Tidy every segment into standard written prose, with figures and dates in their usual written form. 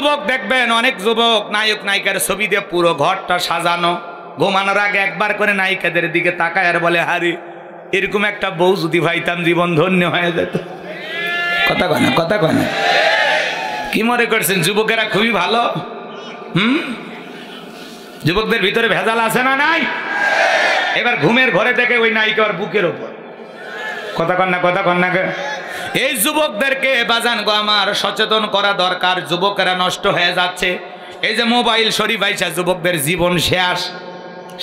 যুবক দেখবেন অনেক যুবক নায়ক নায়িকার ছবি দিয়ে পুরো ঘরটা সাজানো, ঘুমানোর আগে একবার করে নায়িকাদের দিকে তাকায় আর বলে হারি এরকম একটা বউ যদি ভাইতাম জীবন ধন্য হয়ে যেত। কথা কয় না, কথা কয় না। কি মনে করছেন যুবকেরা খুবই ভালো? যুবকদের ভিতরে ভেজাল আছে না নাই? এবার ঘুমের ঘরে থেকে ওই নায়িকা আর বুকের ওপর। কথা কন না, কথা কন না। এই যুবকদেরকে বাজান গো আমার সচেতন করা দরকার। যুবকেরা নষ্ট হয়ে যাচ্ছে। এই যে মোবাইল শরীফ আইসা যুবকদের জীবন শেষ।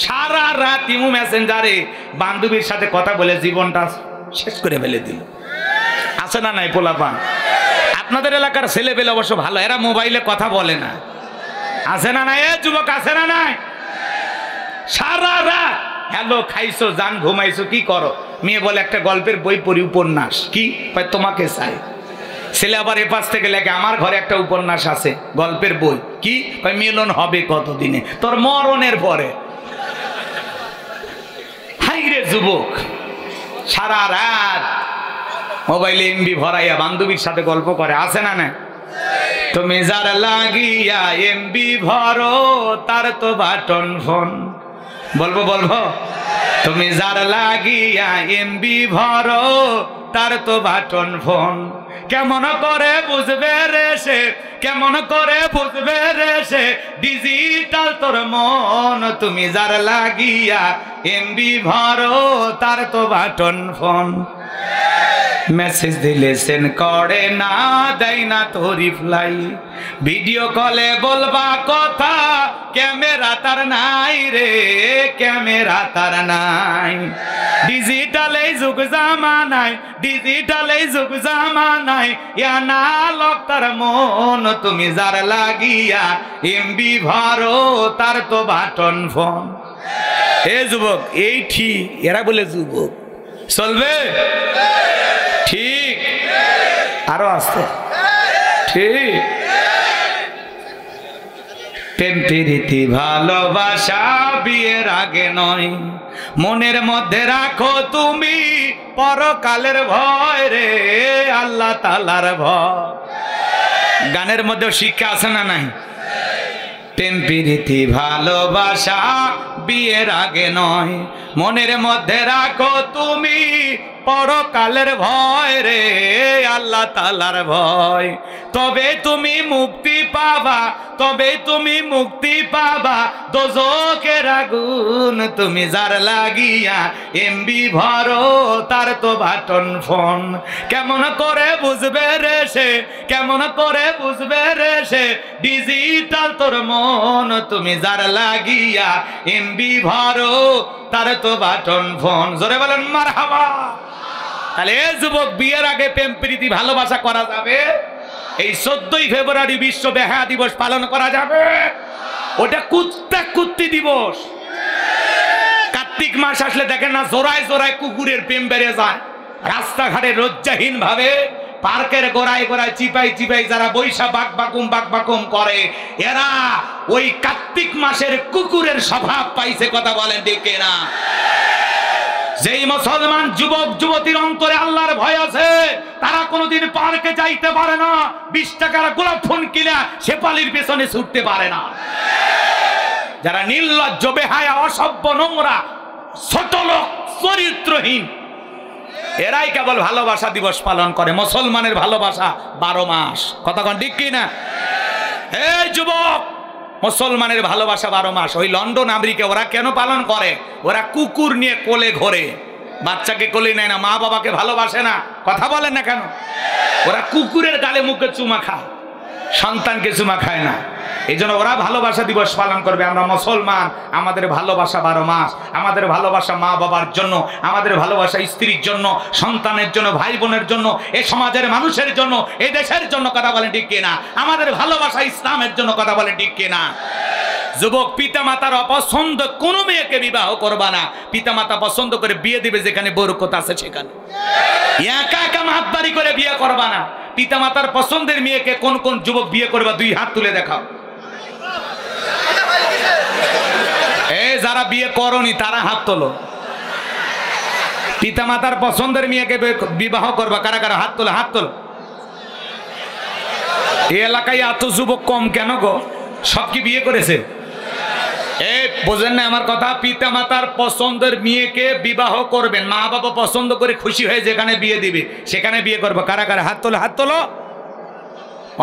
সারা রাত ইমো মেসেঞ্জারে বান্ধবীর সাথে কথা বলে জীবনটা শেষ করে ফেলে দিল। আছে না নাই পোলাপান? আপনাদের এলাকার ছেলে পেলে অবশ্য ভালো, এরা মোবাইলে কথা বলে না। আছে না নাই? এ যুবক আছে না নাই? সারা রাত হ্যালো খাইছো জান ঘুমাইছো কি করো? মেয়ে বলে একটা গল্পের বই পড়ি, উপন্যাস। কি তোমাকে চাই। ছেলে আবার এপাশ থেকে লেগে আমার ঘরে একটা উপন্যাস আছে গল্পের বই। কি মিলন হবে কতদিনে? তোর মরণের পরে। হাই রে যুবক, সারা রাত মোবাইলে এমবি ভরাইয়া বান্ধবীর সাথে গল্প করে। আছে না না? তুমি যার লাগিয়া এমবি ভরো তার তো বাটন ফোন। বলবো বলবো? তুমি যার লাগিয়া এমবি ভরো তার তো বাটন ফোন। কেমন করে বুঝবে রে সে, কেমন করে বুঝবে রে সে ডিজিটাল তোর মন। তুমি যার লাগিয়া এমবি ভরো তার তো বাটন ফোন। মেসেজ দিলে সেন করে না, দেয় না তো রিপ্লাই। ভিডিও কলে বলবা কথা, ক্যামেরা তার নাই রে, ক্যামেরা তার নাই। ডিজিটালে যুগ জামানায়, ডিজিটালে যুগ জামানায় না লক তার মন। তুমি যার লাগিয়া এমবি ভরো তার তো বাটন ফোন। এ যুবক, এই ঠিক এরা বলে যুবক চলবে ঠিক, আরো আসতে ঠিক। প্রেম প্রীতি ভালোবাসা বিয়ের আগে নয়, মনের মধ্যে রাখো তুমি পরকালের ভয় রে, আল্লাহ তাআলার ভয়। গানের মধ্যে শিক্ষা আছে না নাই? প্রেম প্রীতি ভালোবাসা বিয়ের আগে নয়, মনের মধ্যে রাখো তুমি পরকালের ভয় রে, আল্লাহ তাআলার ভয়। তবে তুমি মুক্তি পাবা, তবে তুমি মুক্তি পাবা দোজখের আগুন। তুমি যার লাগিয়া এমবি ভরো তার তো বাটন ফোন। কেমন করে বুঝবে রে সে, কেমন করে বুঝবে রে সে ডিজিটাল তোর মন। তুমি যার লাগিয়া এমবি ভরো তার তো বাটন ফোন। জোরে বলেন মারহাবা। তাহলে এ যুবক, বিয়ের আগে প্রেম প্রীতি ভালোবাসা করা যাবে? এই 14ই ফেব্রুয়ারি বিশ্ব বেহায়া দিবস পালন করা যাবে? ওটা কুত্তা কুত্তি দিবস। কার্তিক মাস আসলে দেখেন না জোড়ায় জোড়ায় কুকুরের প্রেম বেড়ে যায়। রাস্তাঘাটে লজ্জাহীন ভাবে পার্কের গোড়ায় গোড়ায় চিপাই চিপাই যারা বৈশা বাক বাকুম করে, এরা ওই কার্তিক মাসের কুকুরের স্বভাব পাইছে। কথা বলেন ঠিক না? যেই মুসলমান যুবক যুবতীর অন্তরে আল্লাহর ভয় আছে, তারা কোনোদিন পার্কে যাইতে পারে না, 20 টাকার গোলাপ ফুল কিনা শেপালির পেছনে ছুটতে পারে না। যারা নির্লজ্জ বেহায়া অসভ্য নোংরা ছোট লোক চরিত্রহীন, এরাই কেবল ভালোবাসা দিবস পালন করে। মুসলমানের ভালোবাসা 12 মাস। কথা কন ঠিক কি না? এই যুবক, মুসলমানের ভালোবাসা 12 মাস। ওই লন্ডন আমেরিকা ওরা কেন পালন করে? ওরা কুকুর নিয়ে কোলে ঘোরে, বাচ্চাকে কোলে নেয় না, মা বাবাকে ভালোবাসে না। কথা বলেন না কেন? ওরা কুকুরের গালে মুখে চুমা খায়, সন্তানকে চুমা খায় না। এই জন্য ওরা ভালোবাসা দিবস পালন করবে। আমরা মুসলমান, আমাদের ভালোবাসা 12 মাস। আমাদের ভালোবাসা মা বাবার জন্য, আমাদের ভালোবাসা স্ত্রীর জন্য, সন্তানের জন্য, ভাই বোনের জন্য, এই সমাজের মানুষের জন্য, এই দেশের জন্য। কথা বলেন ঠিক কিনা? আমাদের ভালোবাসা ইসলামের জন্য। কথা বলেন ঠিক কিনা? যুবক, পিতা মাতার অপছন্দ কোনো মেয়েকে বিবাহ করবা না। পিতা মাতা পছন্দ করে বিয়ে দিবে যেখানে বরকত আছে সেখানে। একা একা মাতবাড়ি করে বিয়ে করবা না। পিতা মাতার পছন্দের মেয়েকে কোন কোন যুবক বিয়ে করবা? 2 হাত তুলে দেখাও। এই যারা বিয়ে করনি তারা হাত তোলো। পিতা মাতার পছন্দের মেয়েকে বিবাহ করবা কারা কারা? হাত তোলো, হাত তোলো। এই এলাকায় এত যুবক কম কেন গো? সব কি বিয়ে করেছে? এই বোঝেন না আমার কথা? পিতা মাতার পছন্দের মেয়েকে বিবাহ করবেন, মা বাবা পছন্দ করে খুশি হয়ে যেখানে বিয়ে দিবে সেখানে বিয়ে করবো। কারা কারা হাত তোলো, হাত তোলো।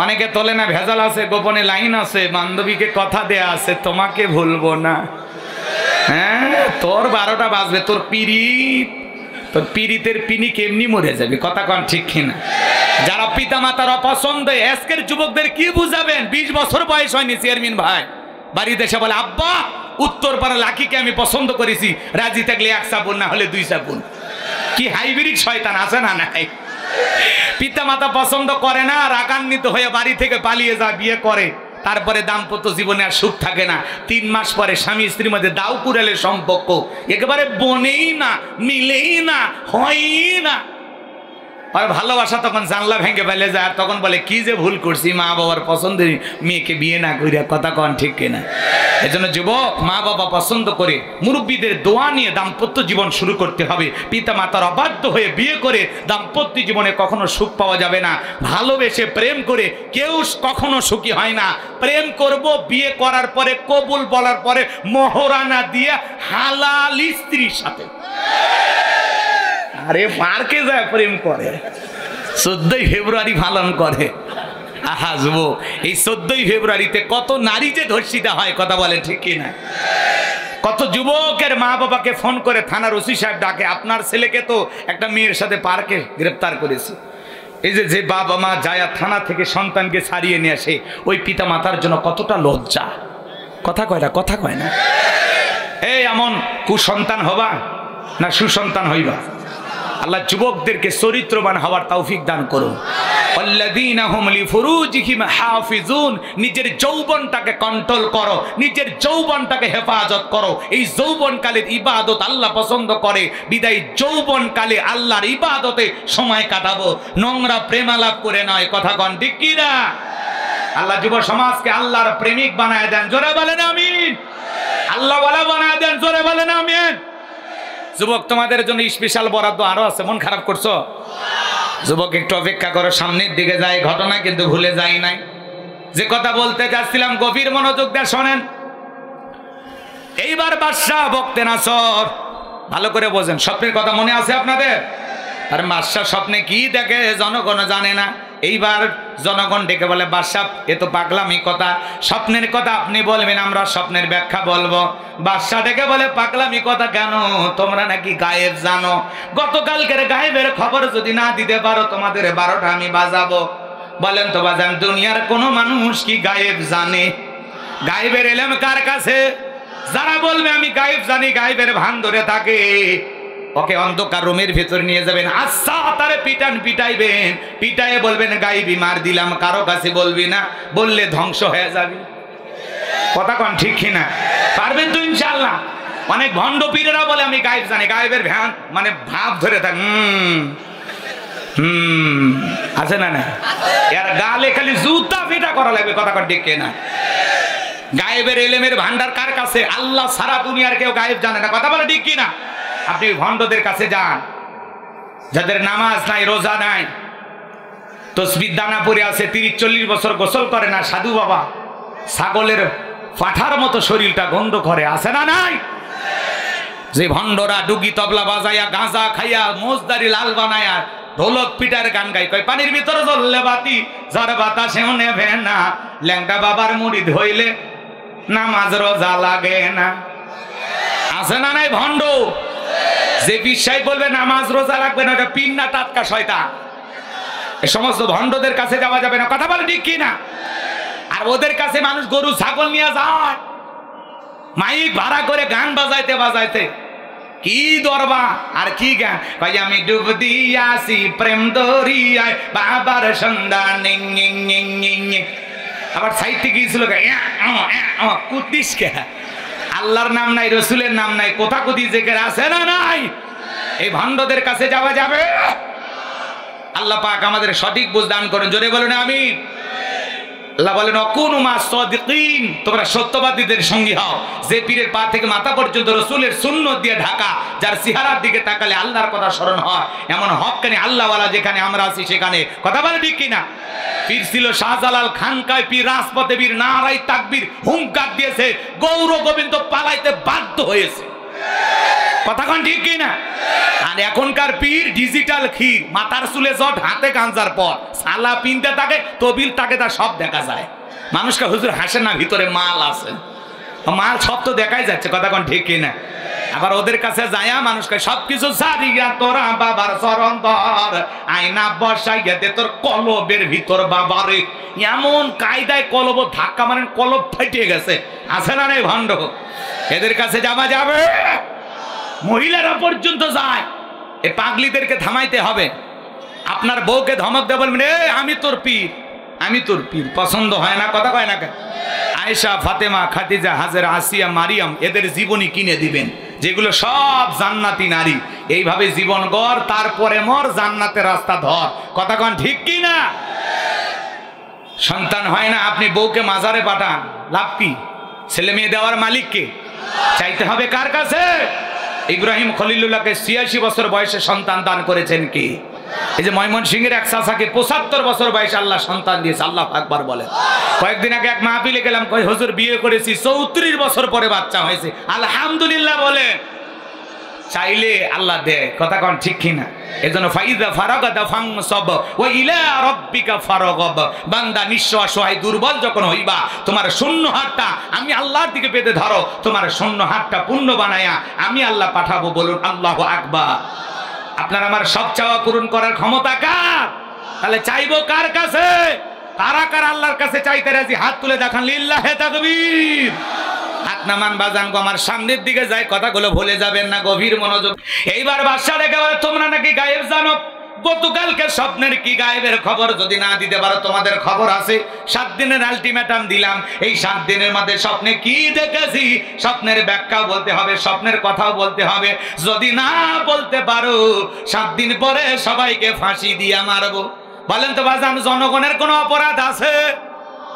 অনেকে তোলে না, ভেজাল আছে, গোপনে লাইন আছে, বান্ধবীকে কথা দেয়া আছে তোমাকে ভুলবো না। হ্যাঁ, তোর 12টা বাজবে, তোর পীড়িতের পিনি কেমনি মরে যাবে। কথা কন ঠিক কিনা? যারা পিতা মাতার অপছন্দ, আজকের যুবকদের কি বুঝাবেন? 20 বছর বয়স হয়নি চেয়ারম্যান ভাই, বাড়িতে এসে বলে আব্বা উত্তর পাড়া লাকিকে আমি পছন্দ করেছি, রাজি থাকলে 1 চাপুন না হলে 2 চাপুন। কি হাইব্রিড শয়তান আছে না নাই? পিতা মাতা পছন্দ করে না, রাগান্বিত হয়ে বাড়ি থেকে পালিয়ে যায়, বিয়ে করে, তারপরে দাম্পত্য জীবনে আর সুখ থাকে না। 3 মাস পরে স্বামী স্ত্রীর মধ্যে দাউ কুড়ালের সম্পর্ক, একেবারে বনেই না, মিলেই না, হয়ই না। আর ভালোবাসা তখন জানলা ভেঙে ফেলে যায়, আর তখন বলে কি যে ভুল করছি, মা বাবার পছন্দের মেয়েকে বিয়ে না করিয়া। কথা কন ঠিক কিনা? এজন্য যুবক, মা বাবা পছন্দ করে মুরব্বীদের দোয়া নিয়ে দাম্পত্য জীবন শুরু করতে হবে। পিতা মাতার অবাধ্য হয়ে বিয়ে করে দাম্পত্য জীবনে কখনো সুখ পাওয়া যাবে না। ভালোবেসে প্রেম করে কেউ কখনো সুখী হয় না। প্রেম করব, বিয়ে করার পরে কবুল বলার পরে মোহরানা দিয়ে হালাল স্ত্রীর সাথে। আরে পার্কে যায় প্রেম করে, 14ই ফেব্রুয়ারি পালন করে। আহা যুবক, এই 14ই ফেব্রুয়ারিতে কত নারী যে ধর্ষিতা হয়, কথা বলেন ঠিক কিনা? কত যুবকের মা বাবাকে ফোন করে থানার ওসি সাহেব ডাকে, আপনার ছেলেকে তো একটা মেয়ের সাথে পার্কে গ্রেপ্তার করেছে। এই যে বাবা মা যায় থানা থেকে সন্তানকে ছাড়িয়ে নিয়ে আসে, ওই পিতা মাতার জন্য কতটা লজ্জা। কথা কয় না, কথা কয় না? এই এমন কুসন্তান হবা না সুসন্তান হইবা? আল্লাহ যুবকদেরকে চরিত্রবান হওয়ার তৌফিক দান করুন। আল্লাযীনা হুম লিফুরুজিহিম হাফিজুন, নিজের যৌবনটাকে কন্ট্রোল করো, নিজের যৌবনটাকে হেফাজত করো। এই যৌবনকালের ইবাদত আল্লাহ পছন্দ করে, বিদায় যৌবনকালে আল্লাহর ইবাদতে সময় কাটাবো, নোংরা প্রেমালাপ করে নয়। কথা কন ঠিক কি না? আল্লাহ যুব সমাজকে আল্লাহর প্রেমিক বানায় দেন, জোরে বলেন আমিন। আল্লাহ ওয়ালা বানায় দেন, জোরে বলেন আমিন। যুবক, তোমাদের জন্য স্পেশাল বরাদ্দ আরো আছে। মন খারাপ করছো? যুবক একটু অপেক্ষা করো, সামনের দিকে যাই। ঘটনা কিন্তু ভুলে যাই নাই। যে কথা বলতে যাচ্ছিলাম গভীর মনোযোগ দিয়ে শোনেন। এইবার বাদশা বক্তে নাসর, ভালো করে বোঝেন। স্বপ্নের কথা মনে আছে আপনাদের? আর বাদশা স্বপ্নে কি দেখে জনগণ জানে না। এইবার জনগণ ডেকে বলে, বাদশা এ তো পাগলামি কথা, স্বপ্নের কথা আপনি বলবেন, আমরা স্বপ্নের ব্যাখ্যা বলবো। বাদশা ডেকে বলে, পাগলামি কথা কেন? তোমরা নাকি গায়েব জানো, গতকালকের গায়েবের খবর যদি না দিতে পারো তোমাদের 12টা আমি বাজাবো। বলেন তো বাজান, দুনিয়ার কোনো মানুষ কি গায়েব জানে? গায়েবের এলেম কার কাছে? যারা বলবে আমি গায়েব জানি, গায়েবের ভান ধরে থাকে, ওকে অন্ধকার রুমের ভেতর নিয়ে যাবেন, আচ্ছা তারে পিটান, পিটাইবেন, পিটাইয়ে বলবেন গায়েবী মার দিলাম, কারো কাছে বলবি না, বললে ধ্বংস হয়ে যাবে। কথা কন ঠিক কিনা? পারবেন তো ইনশাআল্লাহ? অনেক ভণ্ড পীরেরা বলে আমি গায়েব জানি, গায়েবের ভ্যান মানে ভাব ধরে থাক, আছে না? না, এর গালে খালি জুতা পিটা করা লাগবে। কথা কন ঠিক কিনা? গায়েবের এলেমের ভান্ডার কার কাছে? আল্লাহ সারা দুনিয়ার কেউ গায়েব জানে না। কথা বলে ঠিক কিনা? আপনি ভণ্ডদের কাছে যান, যাদের নামাজ নাই, রোজা নাই, তসবিহ দানা পরে আছে, 30-40 বছর গোসল করে না, সাধু বাবা, ছাগলের পাঠার মতো শরীরটা গন্ধ করে, আছে না নাই? যে ভণ্ডরা ডুগি তবলা বাজাইয়া, গাঁজা খাইয়া, মোজদারি লাল বানায়া, ঢোলক পিটার গান গাই, কয় পানির ভিতরে জ্বললে বাতি, যার বাতাসেও নেবে না, ল্যাংটা বাবার মুড়িদ হইলে নামাজ রোজা লাগে না। আছে না নাই ভণ্ড? যে বিশ্বাস বলবে নামাজ রোজা রাখবে না, ওটা পিন্না টাটকা শয়তান। এই সমস্ত ভণ্ডদের কাছে যাওয়া যাবে না। কথা বলে ঠিক কিনা? আর ওদের কাছে মানুষ গরু ছাগল নিয়ে যায়, মাইক ভাড়া করে গান বাজাইতে বাজাইতে, কি দরবা আর কি গান, ভাই আমি ডুব দিয়াছি প্রেম দরিয়ায় বাবার সন্ধানে। আবার সাইতে গিয়েছিল কুদ্দিস কে, আল্লাহর নাম নাই, রসুলের নাম নাই, কোথা কোথি জেকের আছে না নাই? এই ভণ্ডদের কাছে যাওয়া যাবে? আল্লাহ পাক আমাদের সঠিক বুঝ দান করেন, জোরে বলেন আমিন। আল্লাহ বলেন অকুনু মা সাদিকিন, তোমরা সত্যবাদীদের সঙ্গী হও। যে পীরের পা থেকে মাথা পর্যন্ত রসুলের সুন্নত দিয়ে ঢাকা, যার চেহারার দিকে তাকালে আল্লাহর কথা স্মরণ হয়, এমন হক্কানি আল্লাহওয়ালা যেখানে আমরা আছি সেখানে। কথা বলে ঠিক কিনা? পীর ছিল শাহজালাল, খানকায় পীর, রাজপথে পীর, নারাই তাকবীর হুঙ্কার দিয়েছে, গৌর গোবিন্দ পালাইতে বাধ্য হয়েছে। কথা কোন ঠিক কি না? আর এখনকার পীর ডিজিটাল ক্ষীর, মাথার চুলে জট, হাতে গাঞ্জার পর, সালা পিনতে থাকে, তবিল তাকে, তার সব দেখা যায়। মানুষকে হুজুর হাসে না, ভিতরে মাল আছে, মাল সব তো দেখাই যাচ্ছে। কথা কোন ঠিক কি না? আবার ওদের কাছে যায়া মানুষকে সবকিছু ছাড়িয়া তোরা বাবার চরণ ধর, আয়না বসাইয়া দে তোর কলবের ভিতর বাবারে, এমন কায়দায় কলব ধাক্কা মারেন, কলব ফাটিয়ে গেছে। আছে না রে ভণ্ড? এদের কাছে যাওয়া যাবে? মহিলারা পর্যন্ত যায়। এই পাগলিদেরকে থামাইতে হবে। আপনার বউকে ধমক দেবেন, আমি তোর পীর, আমি তোর পীর। পছন্দ হয় না? কথা কয় না কেন? আয়েশা, ফাতেমা, খাদিজা, হাজেরা, আসিয়া, মারিয়াম, এদের জীবনী কিনে দিবেন, যেগুলো সব জান্নাতি নারী। এইভাবে জীবন গড়, তারপরে মর, জান্নাতের রাস্তা ধর। কথা কন ঠিক কি না? সন্তান হয় না, আপনি বউকে মাজারে পাঠান, লাভ কি? ছেলে মেয়ে দেওয়ার মালিককে চাইতে হবে কার কাছে? ইব্রাহিম খলিলুল্লাহকে ৮৬ বছর বয়সে সন্তান দান করেছেন কি? এই যে ময়মনসিংহের এক চাচাকে ৭৫ বছর বয়সে আল্লাহ সন্তান দিয়েছে। আল্লাহ আকবার বলেন। কয়েকদিন আগে এক মাহফিলে গেলাম, কই হুজুর বিয়ে করেছি, ৩৪ বছর পরে বাচ্চা হয়েছে, আলহামদুলিল্লাহ বলে। চাইলে আল্লাহ দেয়। কথা কোন ঠিক কি না? এজন্য ফাইদা ফারাগাতা ফানসাব ওয়া ইলা রাব্বিকা ফারাগাব। বান্দা নিঃস্ব, অসহায়, দুর্বল যখন হইবা, তোমার শূন্য হাতটা আমি আল্লাহর দিকে পেতে ধরো, তোমার শূন্য হাতটা পূর্ণ বানায়া আমি আল্লাহ পাঠাবো। বলুন আল্লাহু আকবার। আপনার আমার সব চাওয়া পূরণ করার ক্ষমতা কার? তাহলে চাইবো কার কাছে? কারা কারা আল্লাহর কাছে চাইতে রাজি? হাত তুলে দেখান, লিল্লাহে তাকবীর। হাত নামান বাজান গো, আমার সামনের দিকে যায়, কথাগুলো ভুলে যাবেন না, গভীর মনোযোগ। এইবার বাদশা ডেকে বলে, তোমরা নাকি গায়েব জানো, গতকালকে স্বপ্নের কি গায়েবের খবর যদি না দিতে পারো, তোমাদের খবর আছে। ৭ দিনের আলটিমেটাম দিলাম, এই ৭ দিনের মধ্যে স্বপ্নে কি দেখেছি স্বপ্নের ব্যাখ্যাও বলতে হবে, স্বপ্নের কথাও বলতে হবে। যদি না বলতে পারো, ৭ দিন পরে সবাইকে ফাঁসি দিয়ে মারবো। বলেন তো বাজান, জনগণের কোনো অপরাধ আছে?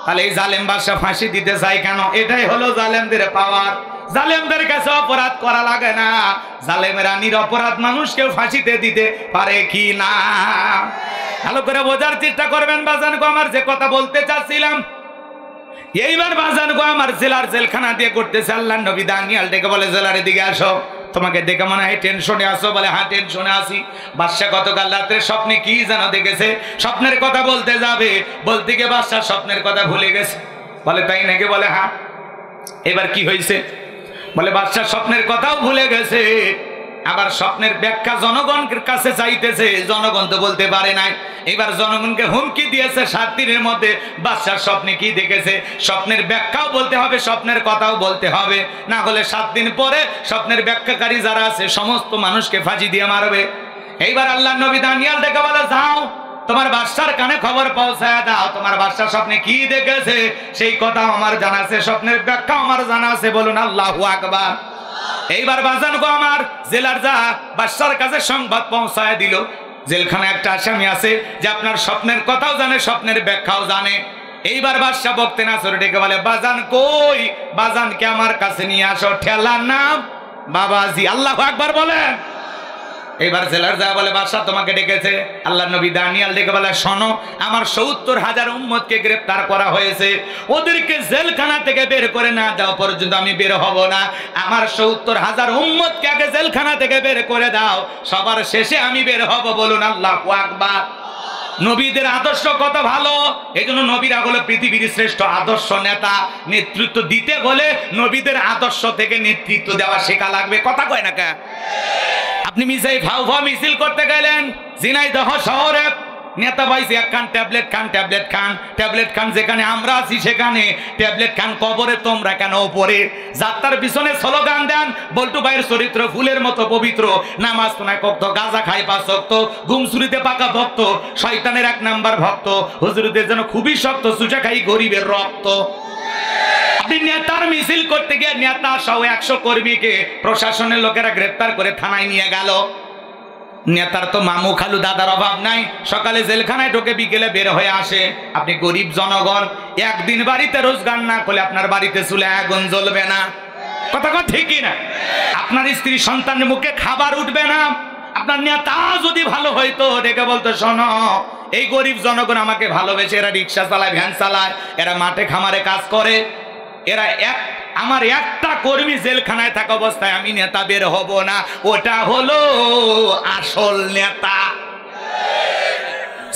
তাহলে এই জালেম বাদশা ফাঁসি দিতে চায় কেন? এটাই হলো জালেমদের পাওয়ার। জালেমদের কাছে অপরাধ করা লাগে না, জালেমেরা নিরপরাধ মানুষকে ফাঁসিতে দিতে পারে কি না? ভালো করে বোঝার চেষ্টা করবেন বাজান গো, আমার যে কথা বলতে চাচ্ছিলাম। এইবার বাজান গো, আমার জেলার জেলখানা দিয়ে করতেছে আল্লাহর নবী দানিয়াল ডেকে বলে, জেলার দিকে আসো, তোমাকে দেখে মনে হয় টেনশনে আসো। বলে হ্যাঁ টেনশনে আসি। বাদশা গতকাল রাত্রে স্বপ্নে কি যেন দেখেছে, স্বপ্নের কথা বলতে যাবে, বলতে গিয়ে বাদশা স্বপ্নের কথা ভুলে গেছে। বলে তাই নাকি? বলে হ্যাঁ। এবার কি হয়েছে? বলে বাদশা স্বপ্নের কথাও ভুলে গেছে, আবার স্বপ্নের ব্যাখ্যা জনগণের কাছে চাইতেছে, জনগণ তো বলতে পারে নাই। এবার জনগণকে হুমকি দিয়েছে ৭ দিনের মধ্যে বাদশার স্বপ্নে কি দেখেছে স্বপ্নের ব্যাখ্যাও বলতে হবে, স্বপ্নের কথাও বলতে হবে, না হলে ৭ দিন পরে স্বপ্নের ব্যাখ্যাকারী যারা আছে সমস্ত মানুষকে ফাঁসি দিয়ে মারবে। এইবার আল্লাহর নবী দানিয়াল ডেকে বলে, যাও তোমার বাদশার কানে খবর পৌঁছায় দাও, তোমার বাদশার স্বপ্নে কি দেখেছে সেই কথাও আমার জানা আছে, স্বপ্নের ব্যাখ্যাও আমার জানা আছে। বলুন আল্লাহু আকবার। এইবার বাজান গো, আমার জেলার যা বাদশার কাছে সংবাদ পৌঁছায় দিল, জেলখানায় একটা আসামি আছে যে আপনার স্বপ্নের কথাও জানে, স্বপ্নের ব্যাখ্যাও জানে। এইবার বাদশা বকতে না সরে ডেকে বলে, বাজান কই? বাজানকে আমার কাছে নিয়ে আসো। ঠেলার নাম বাবাজি। আল্লাহু আকবার বলেন। এইবার জেলার যা বলে, বাদশা তোমাকে ডেকেছে। আল্লাহর নবী দানিয়াল ডেকে বলে, শোনো, আমার ৭০,০০০ উম্মতকে গ্রেফতার করা হয়েছে, ওদেরকে জেলখানা থেকে বের করে না দেওয়া পর্যন্ত আমি বের হব না। আমার ৭০,০০০ উম্মতকে আগে জেলখানা থেকে বের করে দাও, সবার শেষে আমি বের হব। বলুন আল্লাহু আকবার। নবীদের আদর্শ কত ভালো, এই জন্য নবীরা হলো পৃথিবীর শ্রেষ্ঠ আদর্শ নেতা। নেতৃত্ব দিতে হলে নবীদের আদর্শ থেকে নেতৃত্ব দেওয়া শেখা লাগবে। কথা কয় না কে? আপনি মিসাই ফাউ ফাউ মিছিল করতে গেলেন ঝিনাইদহ শহরে, নেতা পাইছে এক খান ট্যাবলেট খান, ট্যাবলেট খান, ট্যাবলেট খান। যেখানে আমরা আছি সেখানে ট্যাবলেট খান, কবরে তোমরা কেন ওপরে? যাত্রার পিছনে স্লোগান দেন, বল্টু ভাইয়ের চরিত্র ফুলের মতো পবিত্র, নামাজ পড়ায় কক্ত, গাঁজা খাই ৫ ওয়াক্ত, ঘুমসুরিতে পাকা ভক্ত, শয়তানের ১ নাম্বার ভক্ত, হুজুরদের যেন খুবই শক্ত, চুষা খাই গরিবের রক্ত। আপনি নেতার মিছিল করতে গিয়ে নেতা সহ ১০০ কর্মীকে প্রশাসনের লোকেরা গ্রেফতার করে থানায় নিয়ে গেল। নেতার তো মামু খালু দাদার অভাব নাই, সকালে জেলখানায় ঢোকে, বিকেলে বের হয়ে আসে। আপনি গরিব জনগণ, একদিন বাড়িতে রোজগার না করলে আপনার বাড়িতে চুলে আগুন জ্বলবে না। কথা কথা ঠিকই না? আপনার স্ত্রী সন্তানের মুখে খাবার উঠবে না। আপনার নেতা যদি ভালো হইতো ডেকে বলতো, শোনো এই গরিব জনগণ আমাকে ভালোবেসে, এরা রিক্সা চালায়, ভ্যান চালায়, এরা মাঠে খামারে কাজ করে, এরা আমার একটা কর্মী জেলখানায় থাকা অবস্থায় আমি নেতা বের হব না, ওটা হলো আসল নেতা।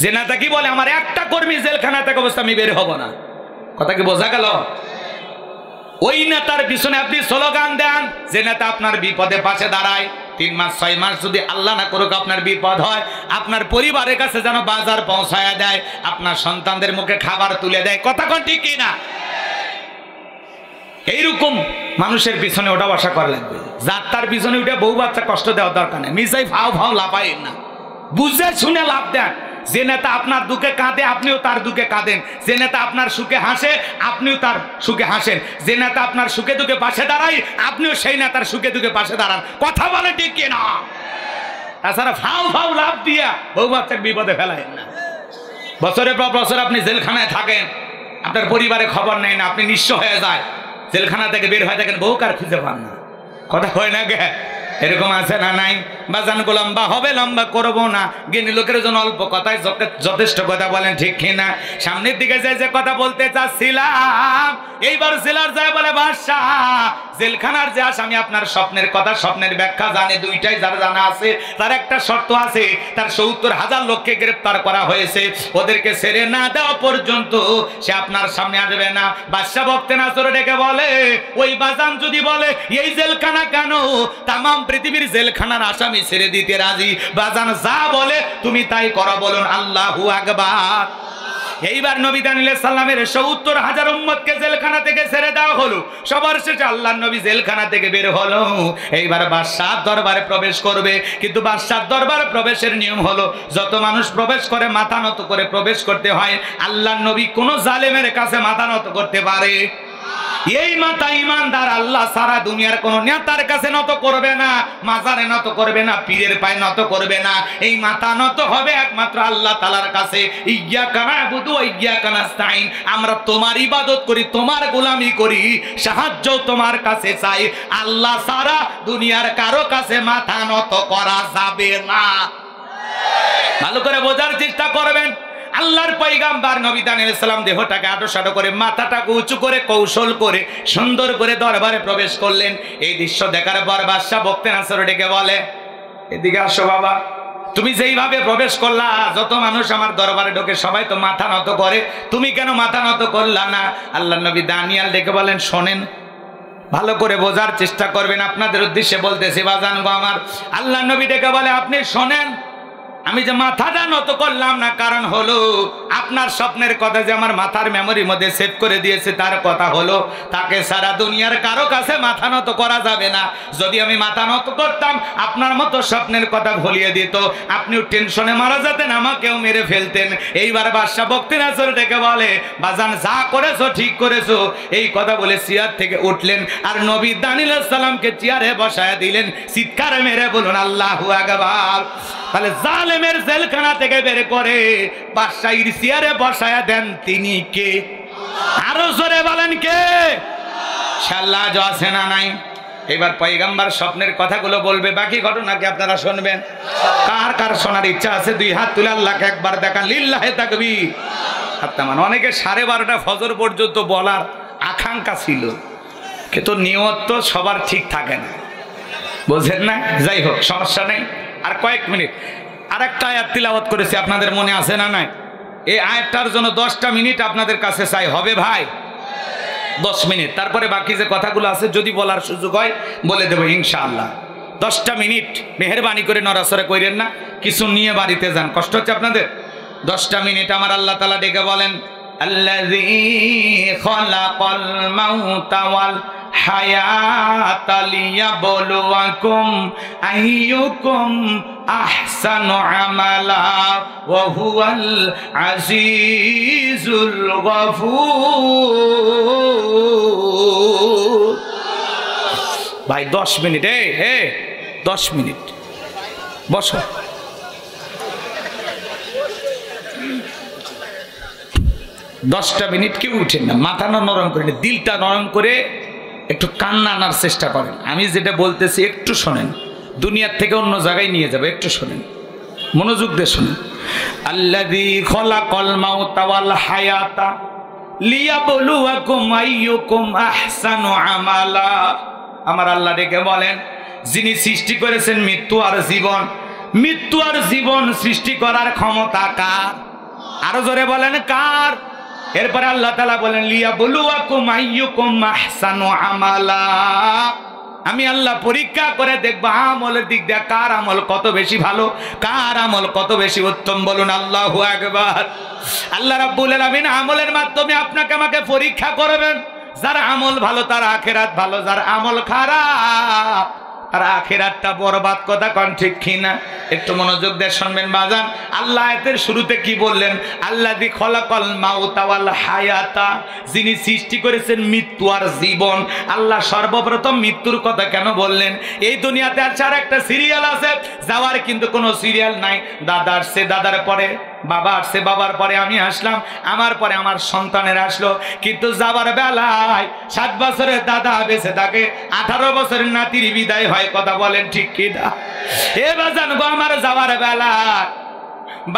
যে নেতা কি বলে আমার একটা কর্মী জেলখানায় থাকা অবস্থায় আমি বের হব না, কথা কি বোঝা গেল? ওই নেতার পিছনে আপনি স্লোগান দেন, যে নেতা আপনার বিপদে পাশে দাঁড়ায়। 3 মাস 6 মাস যদি আল্লাহ না করুক আপনার বিপদ হয়, আপনার পরিবারের কাছে যেন বাজার পৌঁছায়া দেয়, আপনার সন্তানদের মুখে খাবার তুলে দেয়, কথা কোন ঠিক কিনা? এইরকম মানুষের পিছনে ওটা বসা করা লাগবে। যার তার পিছনে উঠে বউ বাচ্চা কষ্ট দেওয়ার দরকার নেই, মিসাই ফাও ফাও লাফাইন না, বুঝে শুনে লাভ দেন। যে নেতা আপনার দুঃখে কাঁদে আপনিও তার দুঃখে কাঁদেন, যে নেতা আপনার সুখে হাসে আপনিও তার সুখে হাসেন, যে নেতা আপনার সুখে দুঃখে পাশে দাঁড়ায় আপনিও সেই নেতার সুখে দুঃখে পাশে দাঁড়ান, কথা বলে ঠিক কিনা? তাছাড়া ফাও ফাও লাভ দিয়া বউ বাচ্চাকে বিপদে ফেলায় না। বছরের পর বছর আপনি জেলখানায় থাকেন, আপনার পরিবারে খবর নেই না, আপনি নিঃস্ব হয়ে যায়, জেলখানা থেকে বের হয়ে থাকেন, বউ কার খুঁজে পান না, কথা হয় না গে? এরকম আছে না নাই? বাজানগো লম্বা হবে, লম্বা করবো না, জ্ঞানী লোকের জন্য অল্প কথায় যথেষ্ট কথা বলেন, ঠিক কিনা? সামনের দিকে যে কথা বলতে চাচ্ছিলাম, এইবার জেলার যায় বলে বাদশাহ, জেলখানার যে আসামি আপনার স্বপ্নের কথা, স্বপ্নের ব্যাখ্যা জানে, দুইটাই যার জানা আছে, তার একটা শর্ত আছে, তার 70,000 লোককে গ্রেপ্তার করা হয়েছে, ওদেরকে ছেড়ে না দেওয়া পর্যন্ত সে আপনার সামনে আসবে না। বাদশাহ বক্তে নাসর ডেকে বলে, ওই বাজান যদি বলে এই জেলখানা কেন, তামাম পৃথিবীর জেলখানার আসামি ছেড়ে দিতে রাজি, বাজান যা বলে তুমি তাই করো, বলুন আল্লাহু আকবার। এইবার নবী দানিয়েল আলাইহিস সালামের 70,000 উম্মতকে জেলখানা থেকে ছেড়ে দেওয়া হলো, সবার শেষে আল্লাহর নবী জেলখানা থেকে বের হলো। এইবার বাদশার দরবারে প্রবেশ করবে, কিন্তু বাদশার দরবারে প্রবেশের নিয়ম হলো যত মানুষ প্রবেশ করে মাথা নত করে প্রবেশ করতে হয়, আল্লাহর নবী কোন জালেমের কাছে মাথা নত করতে পারে? এই মাথা ইমানদার আল্লাহ সারা দুনিয়ার কোন নেতার কাছে নত করবে না, মাজারে নত করবে না, পীরের পায়ে নত করবে না, এই মাথা নত হবে একমাত্র আল্লাহ তাআলার কাছে। ইয়্যাকা না'বুদু ওয়া ইয়্যাকা নাস্তাঈন, আমরা তোমার ইবাদত করি, তোমার গোলামি করি, সাহায্য তোমার কাছে চাই, আল্লাহ সারা দুনিয়ার কারো কাছে মাথা নত করা যাবে না। ভালো করে বোঝার চেষ্টা করবেন। আল্লাহর পয়গাম্বর নবী দানিয়েল আলাইহিস সালাম দেহটাকে আঁটো করে মাথাটাকে উঁচু করে কৌশল করে সুন্দর করে দরবারে প্রবেশ করলেন। এই দৃশ্য দেখার পর বাদশা বক্তে নাসর ডেকে বলে, এদিকে আসো বাবা, তুমি যেইভাবে প্রবেশ করলা, যত মানুষ আমার দরবারে ঢোকে সবাই তো মাথা নত করে, তুমি কেন মাথা নত করলা না? আল্লাহর নবী দানিয়েল ডেকে বলেন, শোনেন, ভালো করে বোঝার চেষ্টা করবেন, আপনাদের উদ্দেশ্যে বলতেছি বাজান গো আমার। আল্লাহর নবী ডেকে বলে, আপনি শোনেন, আমি যে মাথাটা নত করলাম না, কারণ হলো আপনার স্বপ্নের কথা যে আমার মাথার মেমোরির মধ্যে সেভ করে দিয়েছে, তার কথা হলো তাকে সারা দুনিয়ার কারো কাছে মাথা নত করা যাবে না। যদি আমি মাথা নত করতাম, আপনার মতো স্বপ্নের কথা ভুলিয়ে দিত, আপনিও টেনশনে মারা যেতেন, আমাকেও মেরে ফেলতেন। এইবার বাদশা বক্তে নাসর ডেকে বলে, বাজান যা করেছো ঠিক করেছো, এই কথা বলে চেয়ার থেকে উঠলেন, আর নবী দানিয়েল আলাইহিস সালামকে চেয়ারে বসায় দিলেন। চিৎকার মেরে বলুন আল্লাহু আকবার। তাহলে জালেমের জেলখানা থেকে বের করে বাদশাহীর চেয়ারে বসায়া দেন তিনি কে? আরো জোরে বলেন কে? ইনশাআল্লাহ আছে না নাই? এবার পয়গম্বর স্বপ্নের কথাগুলো বলবে, বাকি ঘটনাকে আপনারা শুনবেন। কার কার শোনার ইচ্ছা আছে 2 হাত তুলে আল্লাহকে একবার দেখান, লিল্লাহি তাকবীর। হাত্তামান অনেকে 12:30 ফজর পর্যন্ত বলার আকাঙ্ক্ষা ছিল, কিন্তু নিয়ত তো সবার ঠিক থাকে না, বুঝেন না? যাই হোক, সমস্যা নেই, আর কয়েক মিনিট আরেকটা আয়াত তিলাওয়াত করেছি, আপনাদের মনে আছে না নাই? এই আয়াতটার জন্য 10টা মিনিট আপনাদের কাছে চাই, হবে ভাই? 10 মিনিট, তারপরে বাকি যে কথাগুলো আছে যদি বলার সুযোগ হয় বলে দেবো ইনশাআল্লাহ। 10টা মিনিট মেহেরবানি করে নড়াচড়া করেন না, কিছু নিয়ে বাড়িতে যান, কষ্ট হচ্ছে আপনাদের। 10টা মিনিট আমার আল্লাহ তাআলা ডেকে বলেন, আল্লাযী খালাকাল মাউতা ওয়াল হায়াতা লিয়াবলুয়াকুম আইয়ুকুম আহসানু আমালা ওয়া হুয়াল আজিজুল গফুর। ভাই 10 মিনিট, 10 মিনিট বসো। 10টা মিনিট কেউ উঠেন না, মাথাটা নরম করে, দিলটা নরম করে একটু কান্না আনার চেষ্টা করেন। আমি যেটা বলতেছি একটু শোনেন, দুনিয়ার থেকে অন্য জায়গায় নিয়ে যাবে, একটু শোনেন, মনোযোগ দিয়ে শোনেন। আল্লাযী খলাকাল মাউতা ওয়াল হায়াতা লিয়াবলুয়াকুম আইয়ুকুম আহসানু আমালা। আমার আল্লাহ ডেকে বলেন, যিনি সৃষ্টি করেছেন মৃত্যু আর জীবন, মৃত্যু আর জীবন সৃষ্টি করার ক্ষমতা কার? আরো জোরে বলেন কার? এরপরে আল্লাহ তাআলা বলেন লিয়াবলুয়াকুম আইয়ুকুম আহসানু আমালা। আমি আল্লাহ পরীক্ষা করে দেখবো আমলের দিক দিয়ে কার আমল কত বেশি ভালো, কার আমল কত বেশি উত্তম। বলুন আল্লাহু আকবার। আল্লাহ রাব্বুল আলামিন আমলের মাধ্যমে আপনাকে আমাকে পরীক্ষা করবেন। যার আমল ভালো তার আখিরাত ভালো, যার আমল খারাপ আর আখিরাতটা বরবাদ। কথা কোন ঠিক কিনা? একটু মনোযোগ দিয়ে শুনবেন বাজান। আল্লাহ আয়াতের শুরুতে কি বললেন? আল্লাযী খলাকাল মাউতা ওয়াল হায়াতা, যিনি সৃষ্টি করেছেন মৃত্যু আর জীবন। আল্লাহ সর্বপ্রথম মৃত্যুর কথা কেন বললেন? এই দুনিয়াতে আর একটা সিরিয়াল আছে, যাওয়ার কিন্তু কোনো সিরিয়াল নাই। দাদা আসছে, দাদার পরে বাবা আসছে, বাবার পরে আমি আসলাম, আমার পরে আমার সন্তানের আসলো। কিন্তু যাবার বেলায় 7 বছরের দাদা বেঁচে থাকে, 18 বছরের নাতির বিদায় হয়। কথা বলেন ঠিক কি না? এবার জানবো আমার যাওয়ার বেলা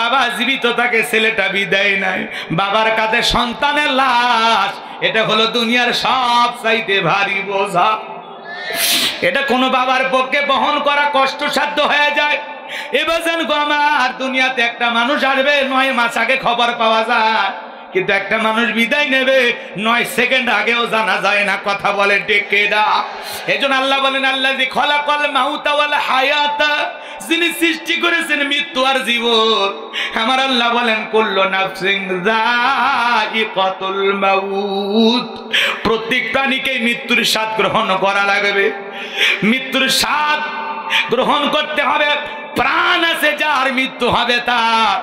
বাবা জীবিত থাকে, ছেলেটা বিদায় নাই, বাবার কাছে সন্তানের লাশ। এটা হলো দুনিয়ার সব চাইতে ভারী বোঝা। এটা কোনো বাবার পক্ষে বহন করা কষ্টসাধ্য হয়ে যায়। এবার জানবো আমার দুনিয়াতে একটা মানুষ আসবে, 9 মাস আগে খবর পাওয়া যায়, কিন্তু একটা মানুষ বিদায় নেবে 9 সেকেন্ড আগেও জানা যায় না। কথা বলেন ঠিক কিনা? এজন্য আল্লাহ বলেন আল্লাযী খলাকাল মাউতা ওয়াল হায়াতা, যিনি সৃষ্টি করেছেন মৃত্যু আর জীবন। আমার আল্লাহ বলেন কুল্লু নাফসিন যায়িকাতুল মাউত, প্রত্যেক প্রাণীকে মৃত্যুর স্বাদ গ্রহণ করা লাগবে। মৃত্যুর স্বাদ গ্রহণ করতে হবে। প্রাণ আছে যার, মৃত্যু হবে তার।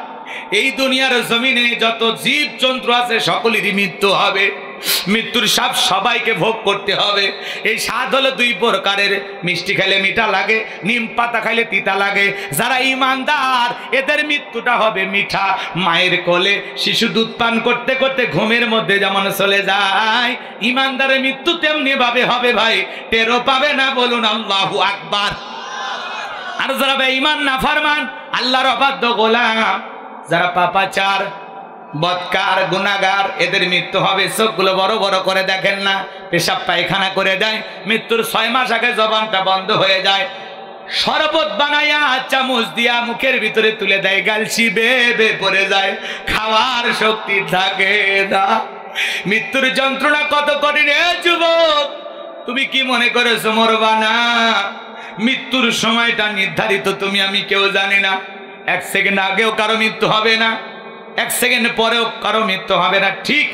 এই দুনিয়ার জমিনে যত জীব জন্তু আছে সকলেরই মৃত্যু হবে। মৃত্যুর স্বাদ সবাইকে ভোগ করতে হবে। এই স্বাদ হলো 2 প্রকারের, মিষ্টি খাইলে মিঠা লাগে, নিম পাতা খাইলে তিতা লাগে। যারা ঈমানদার এদের মৃত্যুটা হবে মিঠা। মায়ের কোলে শিশু দুধ পান করতে করতে ঘুমের মধ্যে যেমন চলে যায়, ঈমানদারের মৃত্যু তেমনি ভাবে হবে ভাই, টেরও পাবে না। বলুন আল্লাহু আকবার। আর যারা বেঈমান নাফরমান আল্লাহর অবাধ্য গোলাম, যারা পাপাচার বদকার গুনাহগার, এদের মৃত্যু হবে। চোখগুলো বড় বড় করে দেখেন না, পেশাব পায়খানা করে দেয়, মৃত্যুর 6 মাস আগে জবানটা বন্ধ হয়ে যায়। শরবত বানাইয়া চামচ দিয়া মুখের ভিতরে তুলে দেয়, গাল চিবে পড়ে যায়, খাওয়ার শক্তি থাকে না। মৃত্যুর যন্ত্রণা কত কঠিন। যুবক, তুমি কি মনে করেছো মরবা না? মৃত্যুর সময়টা নির্ধারিত, তুমি আমি কেউ জানি না। 1 সেকেন্ড আগেও কারো মৃত্যু হবে না, 1 সেকেন্ড পরেও কারো মৃত্যু হবে না। ঠিক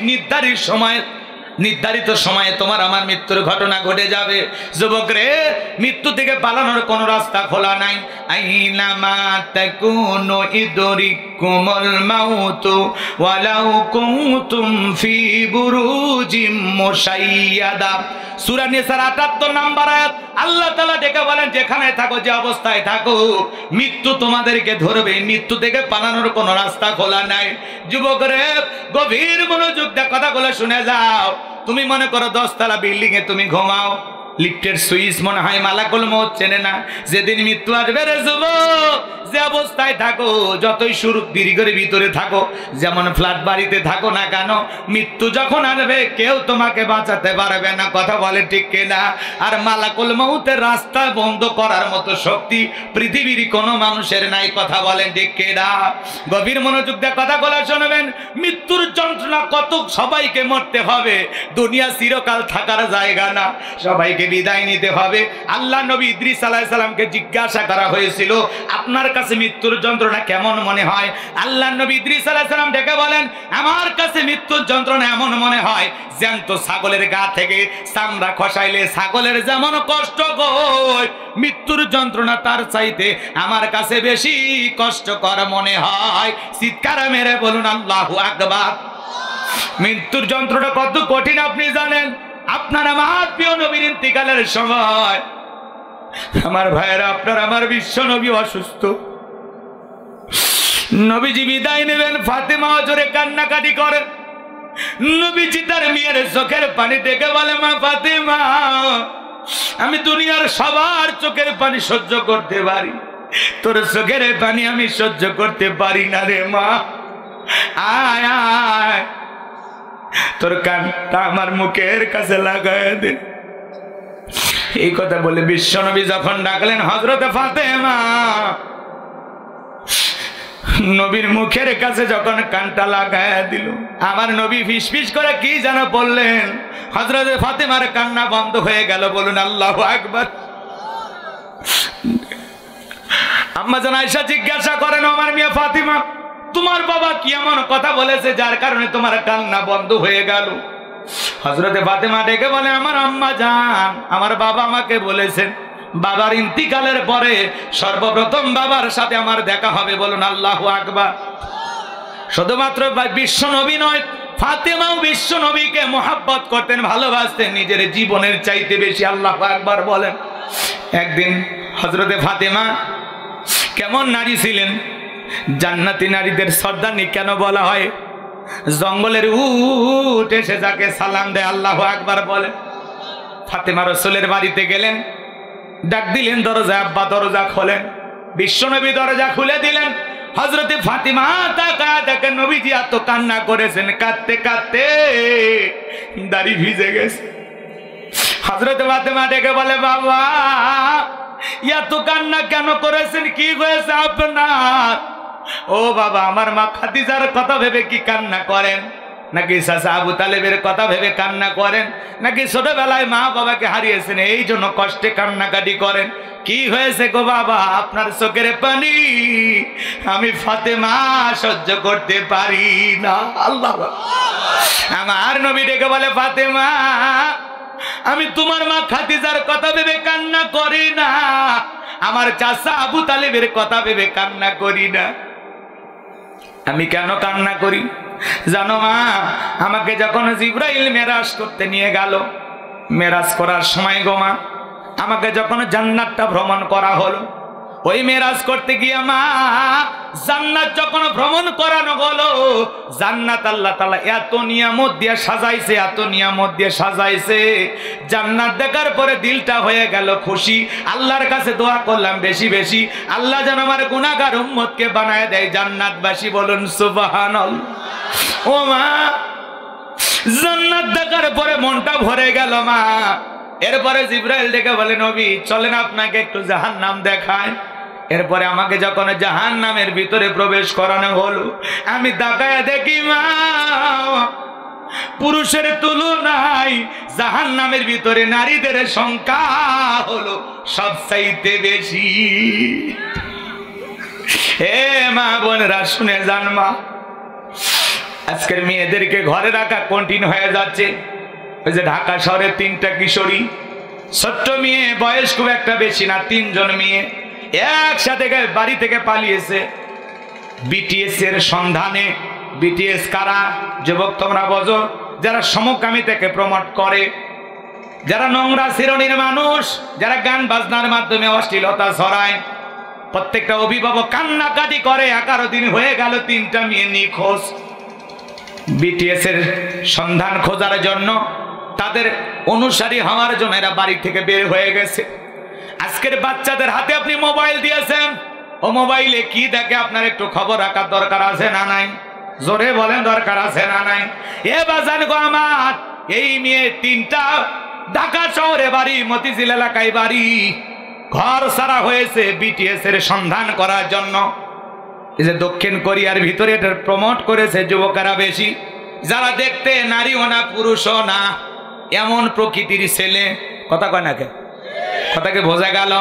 নির্ধারিত সময়ে তোমার আমার মৃত্যুর ঘটনা ঘটে যাবে। যুবক রে, মৃত্যু থেকে পালানোর কোনো রাস্তা খোলা নাই। আইনামা তাকুনু ইদরিকুমুল মাউতু ওয়ালাউ কুনতুম ফি বুরুজিম মুশাইয়াদা। সূরা নিসার 78 নম্বর আয়াত। আল্লাহ তাআলা ডেকে বলেন, যেখানে থাকো, যে অবস্থায় থাকো, মৃত্যু তোমাদেরকে ধরবে। মৃত্যু থেকে পালানোর কোনো রাস্তা খোলা নাই। যুবক রে, গভীর মনোযোগ দিয়ে কথাগুলো শুনে যাও। তুমি মনে করো 10 তলা বিল্ডিং এ তুমি ঘুমাও, লিফটের সুইচ মনে হয় মালাকুল মউত চেনে না। যেদিন মৃত্যু আসবে রে যুবক, যে অবস্থায় থাকো, যতই সুরুক দীর্ঘের ভিতরে থাকো, যেমন ফ্ল্যাট বাড়িতে থাকো না কেন, মৃত্যু যখন আসবে কেউ তোমাকে বাঁচাতে পারবে না। কথা বলে ঠিক কিনা? আর মালাকুল মউতের রাস্তা বন্ধ করার মতো শক্তি পৃথিবীর কোনো মানুষের নাই। কথা বলেন ঠিক কিনা? গভীর মনোযোগ দিয়ে কথাগুলো শুনবেন। মৃত্যুর যন্ত্রণা কত, সবাইকে মরতে হবে। দুনিয়া চিরকাল থাকার জায়গা না, সবাইকে বিদায় নিতে হবে। আল্লাহ নবী ইদ্রিস আলাইহিস সালামকে জিজ্ঞাসা করা হয়েছিল, আপনার কাছে মৃত্যুর যন্ত্রণা কেমন মনে হয়? আল্লাহ নবী ইদ্রিস আলাইহিস সালাম ডেকে বলেন, আমার কাছে মৃত্যুর যন্ত্রণা এমন মনে হয় জ্যান্ত ছাগলের গা থেকে চামড়া খসাইলে ছাগলের যেমন কষ্ট হয়, মৃত্যুর যন্ত্রণা তার চাইতে আমার কাছে বেশি কষ্টকর মনে হয়। চিৎকার মেরে বলুন আল্লাহু আকবার। মৃত্যুর যন্ত্রণা কত কঠিন আপনি জানেন? আপনার আমার প্রিয় নবীর ইন্তিকালের সময়, আমার ভাইয়েরা, আপনার আমার বিশ্ব নবী অসুস্থ। নবীজি বিদায় নেবেন, ফাতেমা জোরে কান্নাকাটি করেন। নবীজি তার মেয়ের চোখের পানি ডেকে বলে, মা ফাতেমা, আমি দুনিয়ার সবার চোখের পানি সহ্য করতে পারি, তোর চোখের পানি আমি সহ্য করতে পারি না রে মা, আয় আয় তোর কানটা আমার মুখের কাছে লাগায় দে। এই কথা বলে বিশ্বনবী যখন ডাকলেন হযরতে ফাতেমা, নবীর মুখের কাছে যখন কানটা লাগায় দিল, আমার নবী ফিসফিস করে কি যেন বললেন, হযরতে ফাতেমার কান্না বন্ধ হয়ে গেল। বলুন আল্লাহু আকবার। আম্মা জান আয়েশা জিজ্ঞাসা করেন, আমার মেয়ে ফাতিমা, তোমার বাবা কি এমন কথা বলেছে যার কারণে তোমার কান্না বন্ধ হয়ে গেল? হযরতে ফাতেমা ডেকে বলে, আমার আম্মা জান, আমার বাবা আমাকে বলেছেন বাবার ইন্তিকালের পরে সর্বপ্রথম বাবার সাথে আমার দেখা হবে। বলুন আল্লাহু আকবার। শুধুমাত্র বিশ্ব নবী নয়, ফাতেমাও বিশ্ব নবীকে মোহাব্বত করতেন, ভালোবাসতেন নিজের জীবনের চাইতে বেশি। আল্লাহু আকবার বলেন। একদিন হযরতে ফাতেমা কেমন নারী ছিলেন? জান্নাতি নারীদের সর্দারনি কেন বলা হয়? জঙ্গলের উট এসে যাকে সালাম দেয়, আল্লাহু আকবার বলে। ফাতেমা রাসূলের বাড়িতে গেলেন, ডাক দিলেন দরজা, আব্বা দরজা খোলেন। বিশ্বনবী দরজা খুলে দিলেন। হযরতে ফাতিমা তাকায় দেখেন নবীজি এত কান্না করেছেন, কাঁদতে কাঁদতে দাড়ি ভিজে গেছে। হযরতে ফাতিমা ডেকে বলে, বাবা এত কান্না কেন করেছেন, কি হয়েছে আপনার? ও বাবা, আমার মা খাদিজার কথা ভেবে কি কান্না করেন, নাকি চাচা আবু তালেবের কথা ভেবে কান্না করেন, নাকি ছোটবেলায় মা বাবাকে হারিয়েছেন এই জন্য কষ্টে কান্নাকাটি করেন? কি হয়েছে গো বাবা? আপনার চোখের পানি আমি ফাতেমা সহ্য করতে পারি না। আল্লাহ। আমার নবী ডেকে বলে, ফাতেমা আমি তোমার মা খাদিজার কথা ভেবে কান্না করি না, আমার চাচা আবু তালেবের কথা ভেবে কান্না করি না। আমি কেন কান্না করি জানো মা? আমাকে যখন জিবরাইল মেরাজ করতে নিয়ে গেল, মেরাজ করার সময় গো মা, আমাকে যখন জান্নাতটা ভ্রমণ করা হলো, ওই মেরাজ করতে গিয়ে মা জান্নাত যখন ভ্রমণ করানো হলো, জান্নাত আল্লাহ তাআলা এত নিয়ামত দিয়ে সাজাইছে, এত নিয়ামত দিয়ে সাজাইছে, জান্নাত দেখার পরে দিলটা হয়ে গেল খুশি। আল্লাহর কাছে দোয়া করলাম বেশি বেশি, আল্লাহ যেন আমার গুনাহগার উম্মতকে বানায় দেয় জান্নাতবাসী। বলুন সুবহানাল্লাহ। ও মা, জান্নাত দেখার পরে মনটা ভরে গেল মা। এরপরে জিবরাইল ডেকে বলে, নবী চলেন আপনাকে একটু জাহান্নাম দেখায়। এরপরে আমাকে যখন জাহান্নামের ভিতরে প্রবেশ করানো হলো, আমি তাকায় দেখি মা পুরুষের তুলনায় জাহান্নামের ভিতরে নারীদের সংখ্যা হলো সবচাইতে বেশি। হে মা বোনেরা শুনে যান মা, আজকের মেয়েদেরকে ঘরে রাখা কঠিন হয়ে যাচ্ছে। ওই যে ঢাকা শহরের 3টা কিশোরী, ছোট্ট মেয়ে, বয়স খুব একটা বেশি না, 3 জন মেয়ে একসাথে বাড়ি থেকে পালিয়েছে বিটিএস এর সন্ধানে। বিটিএস কারা? যুবক তোমরা বোঝো, যারা সমকামিতাকে প্রমোট করে, যারা নোংরা শ্রেণীর মানুষ, যারা গান বাজনার মাধ্যমে অশ্লীলতা ছড়ায়। প্রত্যেকটা অভিভাবক কান্নাকাটি করে, 11 দিন হয়ে গেল 3টা মেয়ে নিখোঁজ। বিটিএস এর সন্ধান খোঁজার জন্য, তাদের অনুসারী হওয়ার জন্য এরা বাড়ি থেকে বের হয়ে গেছে। আজকের বাচ্চাদের হাতে আপনি মোবাইল দিয়েছেন, ও মোবাইলে কি দেখে আপনার একটু খবর রাখার দরকার আছে না নাই? জোরে বলেন, দরকার আছে না নাই? এ বাজান গো আমার, এই মেয়ে 3টা ঢাকা শহরে বাড়ি, মতিঝিল এলাকায় বাড়ি, ঘর ছাড়া হয়েছে বিটিএস এর সন্ধান করার জন্য। এই যে দক্ষিণ কোরিয়ার ভিতরে এটা প্রমোট করেছে যুবকেরা বেশি, যারা দেখতে নারীও না পুরুষও না, এমন প্রকৃতির ছেলে। কথা কয় না কে? কথাকে বোঝা গেল?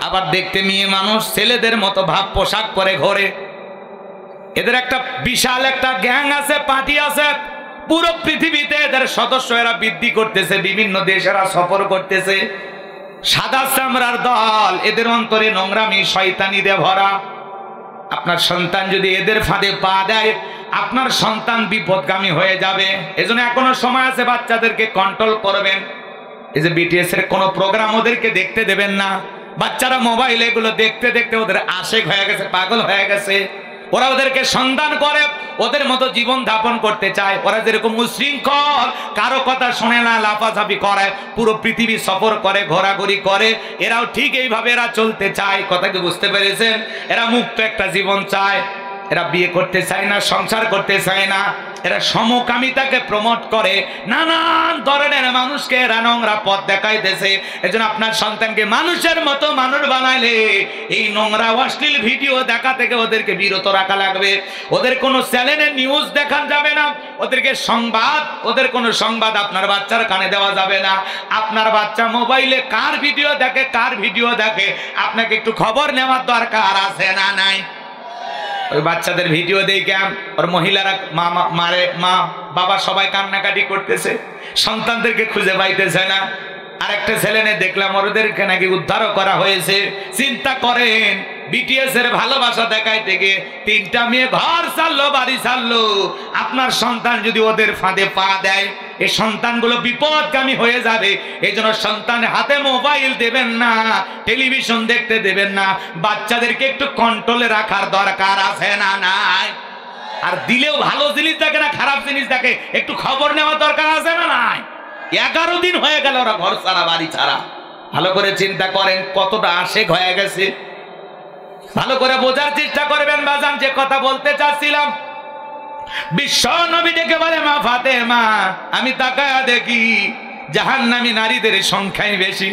আবার দেখতে মেয়ে মানুষ, ছেলেদের মতো ভাব পোশাক পরে ঘোরে। এদের একটা বিশাল একটা গ্যাং আছে, পার্টি আছে, পুরো পৃথিবীতে এদের সদস্য এরা বৃদ্ধি করতেছে, বিভিন্ন দেশেরা সফর করতেছে। সাদা চামড়ার দল, এদের অন্তরে নোংরামি শয়তানি দিয়ে ভরা। আপনার সন্তান যদি এদের ফাঁদে পা দেয়, আপনার সন্তান বিপদগামী হয়ে যাবে। এজন্য এখনো সময় আছে, বাচ্চাদেরকে কন্ট্রোল করবেন। এই যে বিটিএস এর কোনো প্রোগ্রাম ওদেরকে দেখতে দেবেন না। বাচ্চারা মোবাইল এগুলো দেখতে দেখতে ওদের আশেক হয়ে গেছে, পাগল হয়ে গেছে। ওরা ওদেরকে সন্ধান করে, ওদের মতো জীবন যাপন করতে চায়। ওরা যেরকম উশৃঙ্খল, কারো কথা শোনে না, লাফাঝাপি করে, পুরো পৃথিবী সফর করে, ঘোরাঘুরি করে, এরাও ঠিক এইভাবে এরা চলতে চায়। কথা কি বুঝতে পেরেছেন? এরা মুক্ত একটা জীবন চায়, এরা বিয়ে করতে চায় না, সংসার করতে চায় না, এরা সমকামিতাকে প্রমোট করে, নানান ধরনের মানুষকে এরা নোংরা পথ দেখাইতেছে। এজন্য আপনার সন্তানকে মানুষের মতো মানুষ বানাইলে এই নোংরা অশ্লীল ভিডিও দেখা থেকে ওদেরকে বিরত রাখা লাগবে। ওদের কোনো চ্যানেলে নিউজ দেখান যাবে না, ওদেরকে সংবাদ, ওদের কোনো সংবাদ আপনার বাচ্চার কানে দেওয়া যাবে না। আপনার বাচ্চা মোবাইলে কার ভিডিও দেখে, কার ভিডিও দেখে, আপনাকে একটু খবর নেওয়ার দরকার আছে না নাই? ওই বাচ্চাদের ভিডিও দেখে ওর মহিলারা মা বাবা সবাই কান্নাকাটি করতেছে, সন্তানদেরকে খুঁজে পাইতেছে না। আরেকটা ছেলে নিয়ে দেখলাম ওদেরকে নাকি উদ্ধারও করা হয়েছে। চিন্তা করেন, বিটিএস এর ভালোবাসা দেখাইতে গিয়ে 3টা মেয়ে ঘর ছাড়লো, বাড়ি ছাড়লো। আপনার সন্তান যদি ওদের ফাঁদে পা দেয়, এই সন্তানগুলো বিপদগামী হয়ে যাবে। এই জন্য সন্তানের হাতে মোবাইল দেবেন না, টেলিভিশন দেখতে দেবেন না। বাচ্চাদেরকে একটু কন্ট্রোলে রাখার দরকার আছে না নাই? আর দিলেও ভালো জিনিস দেখে না, খারাপ জিনিস দেখে, একটু খবর নেওয়ার দরকার আছে না নাই? 11 দিন হয়ে গেল ওরা ঘর ছাড়া, বাড়ি ছাড়া। ভালো করে চিন্তা করেন কতটা আশেক হয়ে গেছে। ভালো করে বোঝার চেষ্টা করবেন বাজান, যে কথা বলতে চাচ্ছিলাম। বিশ্ব নবী ডেকে বলে, মা ফাতেমা, আমি তাকায়া দেখি জাহান্নামী নারীদের সংখ্যাই বেশি।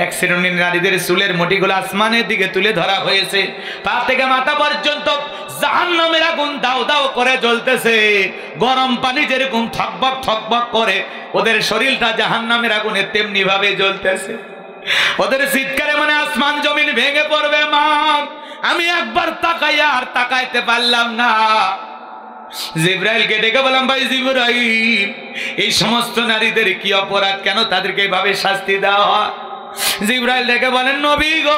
এক শ্রেণীর নারীদের চুলের মুঠিগুলো আসমানের দিকে তুলে ধরা হয়েছে, পা থেকে মাথা পর্যন্ত জাহান্নামের আগুন দাও দাও করে জ্বলতেছে। গরম পানি যেরকম থকবক থকবক করে, ওদের শরীরটা জাহান্নামের আগুনে তেমনি ভাবে জ্বলতেছে। ওদের চিৎকারে মানে আসমান জমিন ভেঙে পড়বে। মা, আমি একবার তাকাইয়া আর তাকাইতে পারলাম না। জিবরাইলকে ডেকে বললাম, ভাই জিবরাইল, এই সমস্ত নারীদের কি অপরাধ, কেন তাদেরকে এইভাবে শাস্তি দেওয়া হয়? জিবরাইল ডেকে বলেন, নবী গো,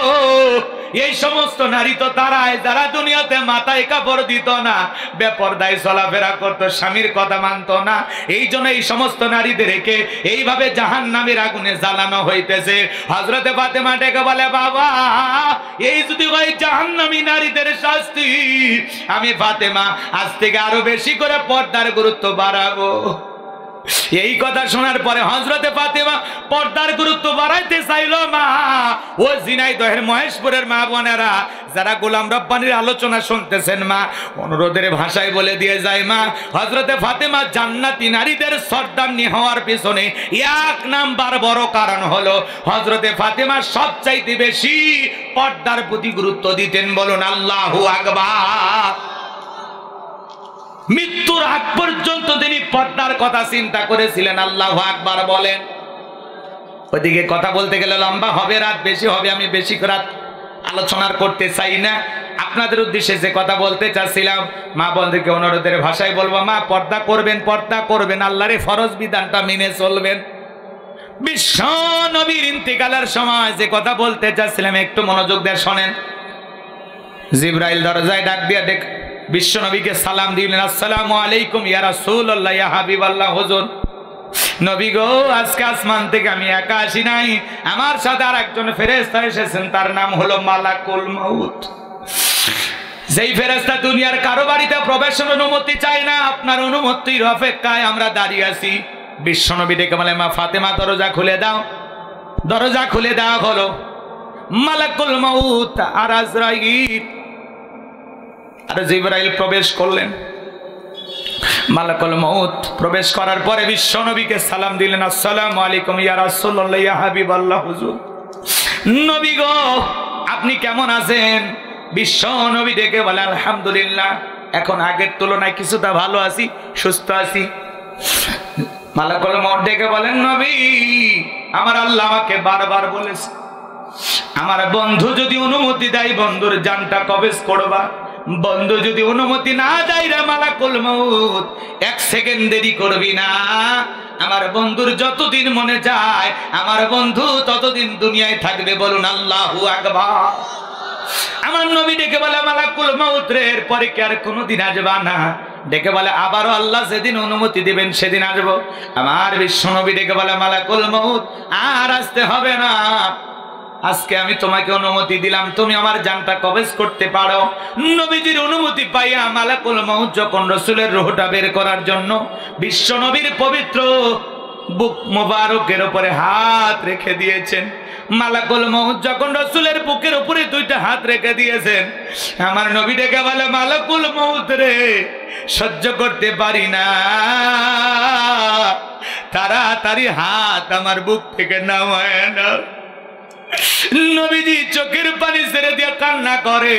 এই সমস্ত নারী তো তারাই যারা দুনিয়াতে মাথায় কাপড় দিত না, বেপরদায় চলাফেরা করতো, স্বামীর কথা মানতো না। এই জন্য এই সমস্ত নারীদেরকে এইভাবে জাহান্নামের আগুনে জ্বালানো হইতেছে। হযরতে ফাতেমা ডেকে বলে, বাবা, এই যদি হয় জাহান্নামী নারীদের শাস্তি, আমি ফাতেমা আজ থেকে আরো বেশি করে পর্দার গুরুত্ব বাড়াবো। এই কথা শোনার পরে হযরতে ফাতেমা পর্দার গুরুত্ব বাড়াইতে চাইল। মা, ও ঝিনাইদহের মহেশপুরের মা বোনেরা যারা গোলাম রব্বানির আলোচনা শুনতেছেন, মা, অনুরোধের ভাষায় বলে দিয়ে যায়, মা, হযরতে ফাতেমা জান্নাতি নারীদের সর্দারনি হওয়ার পিছনে 1 নাম্বার বড় কারণ হলো হযরতে ফাতেমা সবচাইতে বেশি পর্দার প্রতি গুরুত্ব দিতেন। বলুন আল্লাহু আকবার। মৃত্যুর আগ পর্যন্ত তিনি পর্দার কথা চিন্তা করেছিলেন। আল্লাহু আকবার বলেন। ওইদিকে কথা বলতে গেলে লম্বা হবে, রাত বেশি হবে, আমি বেশি রাত আলোচনার করতে চাই না। আপনাদের উদ্দেশ্যে যে কথা বলতে চাচ্ছিলাম, মা বোনদেরকে অনুরোধের ভাষায় বলবো, মা, পর্দা করবেন, পর্দা করবেন, আল্লাহর ফরজ বিধানটা মেনে চলবেন। বিশ্ব নবীর ইন্তিকালের সময় যে কথা বলতে চাচ্ছিলাম, একটু মনোযোগ দিয়ে শোনেন। জিবরাইল দরজায় ডাক দিয়ে বিশ্ব নবীকে সালাম দিলেন, আসসালামু আলাইকুম ইয়া রাসূলুল্লাহ, ইয়া হাবিবাল্লাহ। হুজুর নবী গো, আজকে আসমান থেকে আমি একা আসি নাই, আমার সাথে আর একজন ফেরেশতা এসেছেন, তার নাম হলো মালাকুল মউত। যেই ফেরেশতা দুনিয়ার কারো বাড়িতে প্রবেশের অনুমতি চায় না, আপনার অনুমতির অপেক্ষায় আমরা দাঁড়িয়ে আছি। বিশ্ব নবী ডেকে বলে, মা ফাতেমা, দরজা খুলে দাও। দরজা খুলে দেওয়া হলো। মালাকুল মউত আর আজরাইল আর জিবরাইল প্রবেশ করলেন। মালাকুল মউত প্রবেশ করার পরে বিশ্ব নবীকে সালাম দিলেন, আসসালামু আলাইকুম ইয়া রাসূলুল্লাহ, ইয়া হাবিবাল্লাহ। হুজুর নবী গো, আপনি কেমন আছেন? বিশ্ব নবী ডেকে বলে, আলহামদুলিল্লাহ, এখন আগের তুলনায় কিছুটা ভালো আছি, সুস্থ আছি। মালাকুল মউত ডেকে বলেন, নবী, আমার আল্লাহ আমাকে বারবার বলেছে, আমার বন্ধু যদি অনুমতি দেয় বন্ধুর জানটা কবজ করবা। বন্ধু যদি অনুমতি না দেয় রে মালাকুল মউত, 1 সেকেন্ড দেরি করবি না। আমার বন্ধুর যতদিন মনে চায় আমার বন্ধু ততদিন দুনিয়ায় থাকবে। বলুন আল্লাহু আকবার। আমার নবী ডেকে বলে, মালাকুল মউত রে, এরপরে কি আর কোনোদিন আসবা না? ডেকে বলে, আবারও আল্লাহ যেদিন অনুমতি দিবেন সেদিন আসবো। আমার বিশ্ব নবী ডেকে বলে, মালাকুল মউত আর আসতে হবে না, আজকে আমি তোমাকে অনুমতি দিলাম, তুমি আমার জানটা কবজ করতে পারো। নবীজির অনুমতি পাইয়া মালাকুল মউত যখন রাসূলের রূহটা বের করার জন্য বিশ্ব নবীর পবিত্র বুক মোবারকের উপরে হাত রেখে দিয়েছেন, মালাকুল মউত যখন রাসূলের বুকের উপরে দুইটা হাত রেখে দিয়েছেন, আমার নবী ডেকে বলে, মালাকুল মউত রে, সহ্য করতে পারি না, তাড়াতাড়ি হাত আমার বুক থেকে নামায় না। নবীজি চোখের পানি ছেড়ে দিয়ে কান্না করে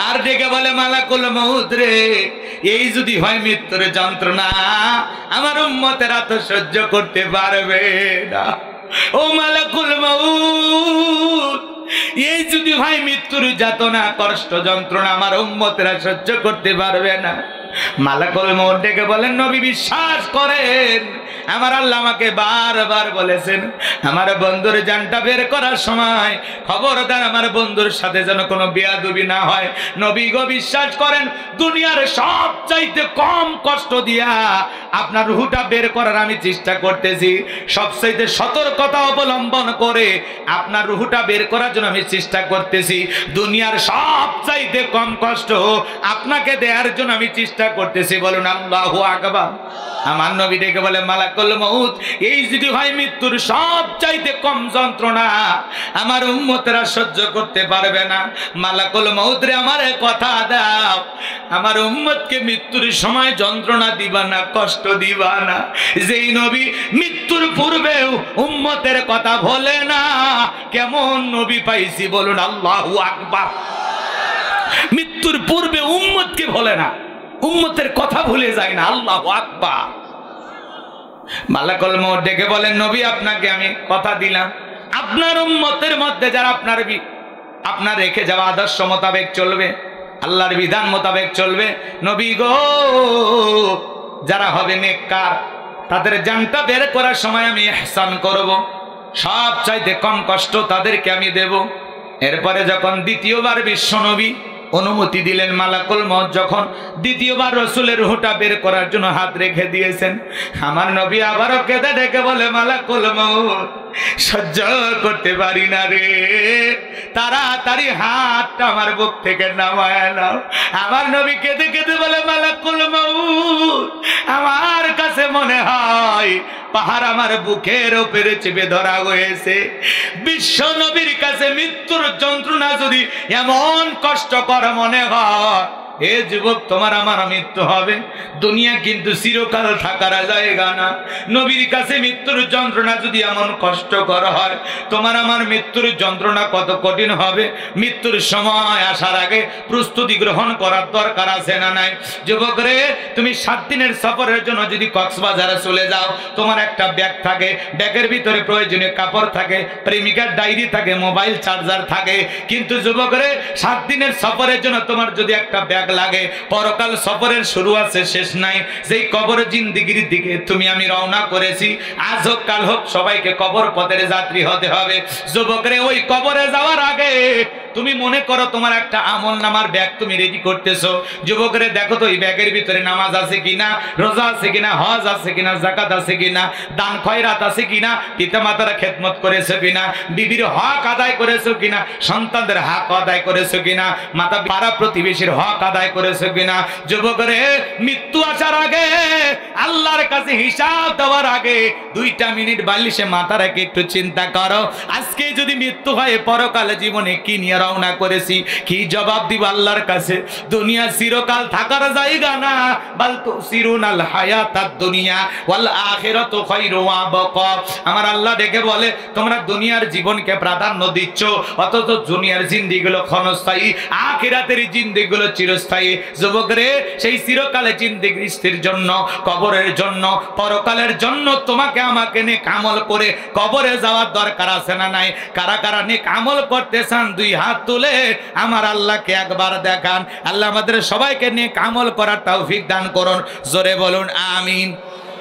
আর ডেকে বলে, মালাকুল মউত রে, এই যদি হয় মৃত্যুর যন্ত্রণা, আমার উম্মতেরা তো সহ্য করতে পারবে না। ও মালাকুল মউত, এই যদি হয় মৃত্যুর যাতনা, কষ্ট, যন্ত্রণা, আমার উম্মতেরা সহ্য করতে পারবে না। মালাকুল মউত ডেকে বলেন, নবী বিশ্বাস করেন, আমার আল্লাহ আমাকে বারবার বলেছেন, আমার বন্ধুর জানটা বের করার সময় খবরদার আমার বন্ধুর সাথে যেন কোনো বেয়াদবি না হয়। নবী গো বিশ্বাস করেন, দুনিয়ার সবচাইতে কম কষ্ট দিয়া আপনার রূহটা বের করার আমি চেষ্টা করতেছি, সবচাইতে সতর্কতা অবলম্বন করে আপনার রূহটা বের করার জন্য আমি চেষ্টা করতেছি। দুনিয়ার সবচাইতে কম কষ্ট আপনাকে দেওয়ার জন্য আমি চেষ্টা করতেছি। বলুন আল্লাহু আকবার। আমার নবী ডেকে বলে, মালাকুল মউত, এই যদি হয় মৃত্যুর সবচাইতে কম যন্ত্রণা, আমার উম্মতেরা সহ্য করতে পারবে না। মালাকুল মউত রে, আমার কথা দাও, আমার উম্মতকে মৃত্যুর সময় যন্ত্রণা দিবা না, কষ্ট দিবা না। যেই নবী মৃত্যুর পূর্বেও উম্মতের কথা ভোলে না, কেমন নবী পাইছি বলুন আল্লাহু আকবার। মৃত্যুর পূর্বে উম্মতকে ভোলে না, উম্মতের কথা ভুলে যায় না, আল্লাহু আকবার। মালাকুল মউত ডেকে বলেন, নবী আপনাকে আমি কথা দিলাম, আপনার উম্মতের মধ্যে যারা আপনার রেখে যাওয়া আদর্শ মোতাবেক চলবে, আল্লাহর বিধান মোতাবেক চলবে, নবী গো, যারা হবে নেককার, তাদের জানটা বের করার সময় আমি ইহসান করব, সব চাইতে কম কষ্ট তাদেরকে আমি দেব। এরপরে যখন দ্বিতীয়বার বিশ্ব নবী অনুমতি দিলেন, মালাকুল মউত যখন দ্বিতীয়বার রাসূলের রূহটা বের করার জন্য হাত রেখে দিয়েছেন, আমার নবী আবারও কেঁদে ডেকে বলে, মালাকুল মউত, সহ্য করতে পারি না রে, তাড়াতাড়ি হাতটা আমার বুক থেকে নামায় নাও। আমার নবী কেঁদে কেঁদে বলে, মালাকুল মউত, আমার কাছে মনে হয় পাহাড় আমার বুকের উপরে চেপে ধরা হয়েছে। বিশ্ব নবীর কাছে মৃত্যুর যন্ত্রণা যদি এমন কষ্টকর মনে হয়, এ যুবক, তোমার আমার মৃত্যু হবে, দুনিয়া কিন্তু চিরকাল থাকার জায়গা না। নবীর কাছে মৃত্যুর যন্ত্রণা যদি এমন কষ্টকর হয়, তোমার আমার মৃত্যুর যন্ত্রণা কত কঠিন হবে। মৃত্যুর সময় আসার আগে প্রস্তুতি গ্রহণ করার দরকার আছে না নাই? যুবক রে, তুমি 7 দিনের সফরের জন্য যদি কক্সবাজারে চলে যাও, তোমার একটা ব্যাগ থাকে, ব্যাগের ভিতরে প্রয়োজনীয় কাপড় থাকে, প্রেমিকার ডায়েরি থাকে, মোবাইল চার্জার থাকে, কিন্তু যুবক রে, 7 দিনের সফরের জন্য তোমার যদি একটা ব্যাগ লাগে, পরকাল সফরের শুরু আছে, শেষ নাই। যেই কবর জিন্দেগির দিকে তুমি আমি রওনা করেছি, আজ হোক কাল হোক সবাইকে কবর পথের যাত্রী হতে হবে। যুবকরে, ওই কবরে যাওয়ার আগে তুমি মনে করো তোমার একটা আমল নামার ব্যাগ তুমি রেডি করতেছো। যুবকরে, দেখো তো এই ব্যাগের ভিতরে নামাজ আছে কিনা, রোজা আছে কিনা, হজ আছে কিনা, যাকাত আছে কিনা, দান খয়রাত আছে কিনা, পিতামাতার খেদমত করেছো কিনা, বিবির হক আদায় করেছো কিনা, সন্তানদের হক আদায় করেছো কিনা, মাতা পাড়া প্রতিবেশীর হক আদায় করেছো কিনা। যুবকরে, মৃত্যু আসার আগে, আল্লাহর কাছে হিসাব দেওয়ার আগে 2টা মিনিট বালিশে মাথা রেখে একটু চিন্তা করো, আজকে যদি মৃত্যু হয়, পরকালে জীবনে কি নিয়ে রওনা করেছি, কি জবাব দিব আল্লাহর কাছে? দুনিয়া চিরকাল থাকার জায়গা না, বাল তুসিরুনাল হায়াতাদ দুনিয়া ওয়াল আখিরাতু খায়রু ওয়া আবকা। আমার আল্লাহ ডেকে বলে, তোমরা দুনিয়ার জীবনকে প্রাধান্য দিচ্ছ, অথচ দুনিয়ার জিন্দেগিগুলো ক্ষণস্থায়ী, আখিরাতের জিন্দেগিগুলো চিরস্থায়ী। যুবক রে, সেই চিরকালে জিন্দেগির জন্য, কবরের জন্য, পরকালের জন্য তোমাকে আমাকে নেক আমল করে কবরে যাওয়ার দরকার আছে না নাই? কারা কারা নেক আমল করতে চান, 2 হাত তুলে আমার আল্লাহকে একবার দেখান। আল্লাহ আমাদের সবাইকে নেক আমল করার তৌফিক দান করুন। জোরে বলুন আমিন।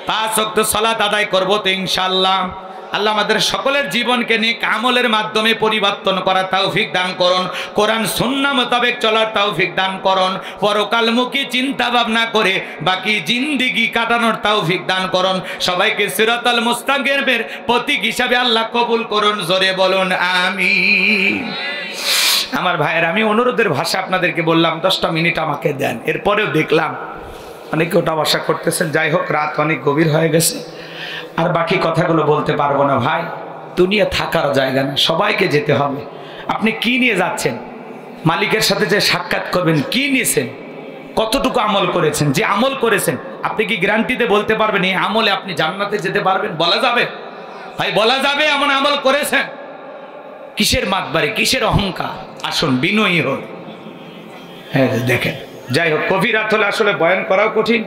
5 ওয়াক্ত সালাত আদায় করব তো ইনশাআল্লাহ। আল্লাহ আমাদের সকলের জীবনকে নেক আমলের মাধ্যমে পরিবর্তন করার তৌফিক দান করুন, কোরআন সুন্নাহ মোতাবেক চলার তৌফিক দান করুন, পরকালমুখী চিন্তা ভাবনা করে বাকি জিন্দেগি কাটানোর তৌফিক দান করুন। সবাইকে সিরাতাল মুস্তাকিমের প্রতীক হিসাবে আল্লাহ কবুল করুন, জোরে বলুন আমিন। আমার ভাইয়ের, আমি অনুরোধের ভাষা আপনাদেরকে বললাম 10টা মিনিট আমাকে দেন। এরপরেও দেখলাম অনেকে ওটা আশা করতেছেন। যাই হোক, রাত অনেক গভীর হয়ে গেছে, আর বাকি কথাগুলো বলতে পারবো না। ভাই, দুনিয়া থাকার জায়গা না, সবাইকে যেতে হবে। আপনি কি নিয়ে যাচ্ছেন? মালিকের সাথে যে সাক্ষাৎ করবেন, কি নিয়েছেন, কতটুকু আমল করেছেন? যে আমল করেছেন আপনি কি গ্যারান্টিতে বলতে পারবেন এই আমলে আপনি জান্নাতে যেতে পারবেন? বলা যাবে ভাই? বলা যাবে এমন আমল করেছেন? কিসের মাতবাড়ি, কিসের অহংকার? আসুন বিনয়ী হোক। হ্যাঁ দেখেন, যাই হোক, গভীর রাত হলে আসলে বয়ান করাও কঠিন,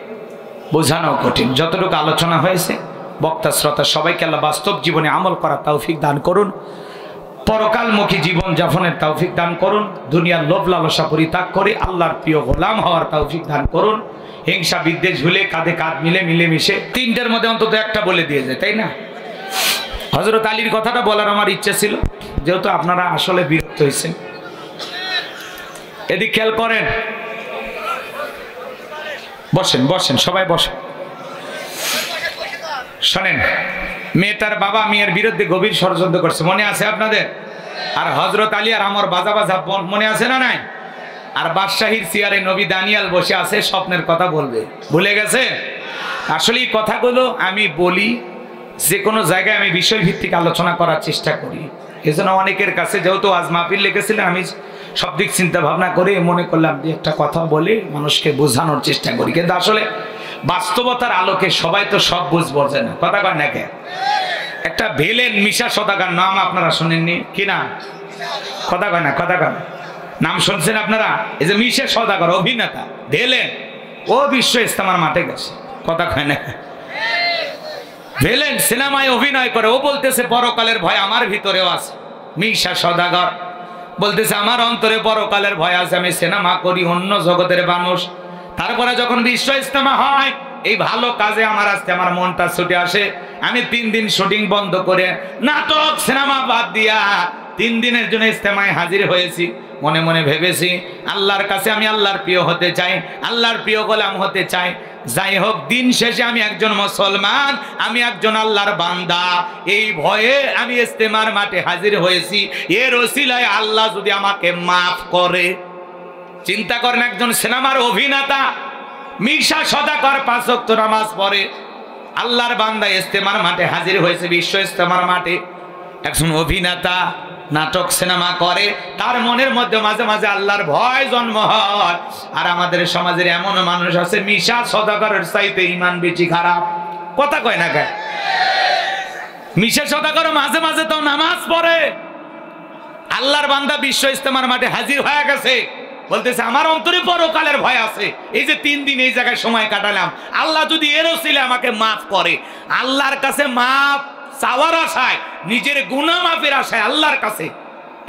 বোঝানোও কঠিন। যতটুকু আলোচনা হয়েছে, বক্তা শ্রোতা সবাইকে আল্লাহ বাস্তব জীবনে আমল করার তৌফিক দান করুন, পরকালমুখী জীবন যাপনের তৌফিক দান করুন, দুনিয়ার লোভ লালসা পরিত্যাগ করে আল্লাহর প্রিয় গোলাম হওয়ার তৌফিক দান করুন। হিংসা বিদ্বেষ ভুলে কাঁধে কাঁধ মিলে মিলেমিশে, তিনটার মধ্যে অন্তত একটা বলে দিয়ে যায়, তাই না? হযরত আলীর কথাটা বলার আমার ইচ্ছা ছিল, যেহেতু আপনারা আসলে বিরক্ত হয়েছেন। এদিক খেয়াল করেন, বসেন বসেন, সবাই বসেন। শোনেন, মেয়েটার বাবা মেয়ের বিরুদ্ধে গভীর ষড়যন্ত্র করছে, মনে আছে আপনাদের? আর হযরত আলী আর আমার বাজা বাজা মনে আছে না নাই? আর বাদশাহীর চেয়ারে নবী দানিয়াল বসে আছে, স্বপ্নের কথা বলবে, ভুলে গেছে? আসলে এই কথাগুলো আমি বলি, যে কোনো জায়গায় আমি বিষয়ভিত্তিক আলোচনা করার চেষ্টা করি। এজন্য অনেকের কাছে, যেহেতু আজ মাহফিল লিখেছিলেন, আমি সব দিক চিন্তা ভাবনা করে মনে করলাম যে একটা কথা বলে মানুষকে বোঝানোর চেষ্টা করি। কিন্তু আসলে বাস্তবতার আলোকে সবাই তো সব বুঝবো না, কথা কয় না কে? একটা ভেলেন মিশা সওদাগর, নাম আপনারা শুনেননি কি না? কথা কয় না, কথা কয় না, নাম শুনছেন আপনারা? এই যে মিশা সওদাগর অভিনেতা ভেলেন, ও বিশ্ব ইস্তেমার মাঠে গেছে, কথা কয় না? ভেলেন সিনেমায় অভিনয় করে, ও বলতেছে পরকালের ভয় আমার ভিতরেও আছে। মিশা সওদাগর বলতেছে আমার অন্তরে পরকালের ভয় আছে, আমি সিনেমা করি, অন্য জগতের মানুষ। তারপরে যখন বিশ্ব ইস্তেমা হয়, এই ভালো কাজে আমার আসতে আমার মনটা ছুটে আসে। আমি 3 দিন শুটিং বন্ধ করে নাটক সিনেমা বাদ দিয়া 3 দিনের জন্য ইস্তেমায় হাজির হয়েছি। মনে মনে ভেবেছি আল্লাহর কাছে আমি আল্লাহর প্রিয় হতে চাই, আল্লাহর প্রিয় গোলাম হতে চাই। যাই হোক, দিন শেষে আমি একজন মুসলমান, আমি একজন আল্লাহর বান্দা, এই ভয়ে আমি ইস্তেমার মাঠে হাজির হয়েছি। এর ওসিলায় আল্লাহ যদি আমাকে মাফ করে। চিন্তা করেন, একজন সিনেমার অভিনেতা মিশা সওদাগর 5 ওয়াক্ত নামাজ পড়ে, আল্লাহর বান্দা ইস্তেমার মাঠে হাজির হয়েছে, বিশ্ব ইস্তেমার মাঠে। একজন অভিনেতা নাটক সিনেমা করে, তার মনের মধ্যে মাঝে মাঝে আল্লাহর ভয় জন্ম হয়। আর আমাদের সমাজের এমন মানুষ আছে, মিশা সওদাগরের চাইতে ঈমান বেশি খারাপ, কথা কয় না কে? মিশা সওদাগর মাঝে মাঝে তো নামাজ পড়ে, আল্লাহর বান্দা বিশ্ব ইস্তেমার মাঠে হাজির হয়ে গেছে, বলতেছে আমার অন্তরে পরকালের ভয় আছে। এই যে 3 দিন এই জায়গায় সময় কাটালাম, আল্লাহ যদি এর ওসিলে আমাকে মাফ করে, আল্লাহর কাছে মাফ চাওয়ার আশায়, নিজের গুনাহ মাফের আশায় আল্লাহর কাছে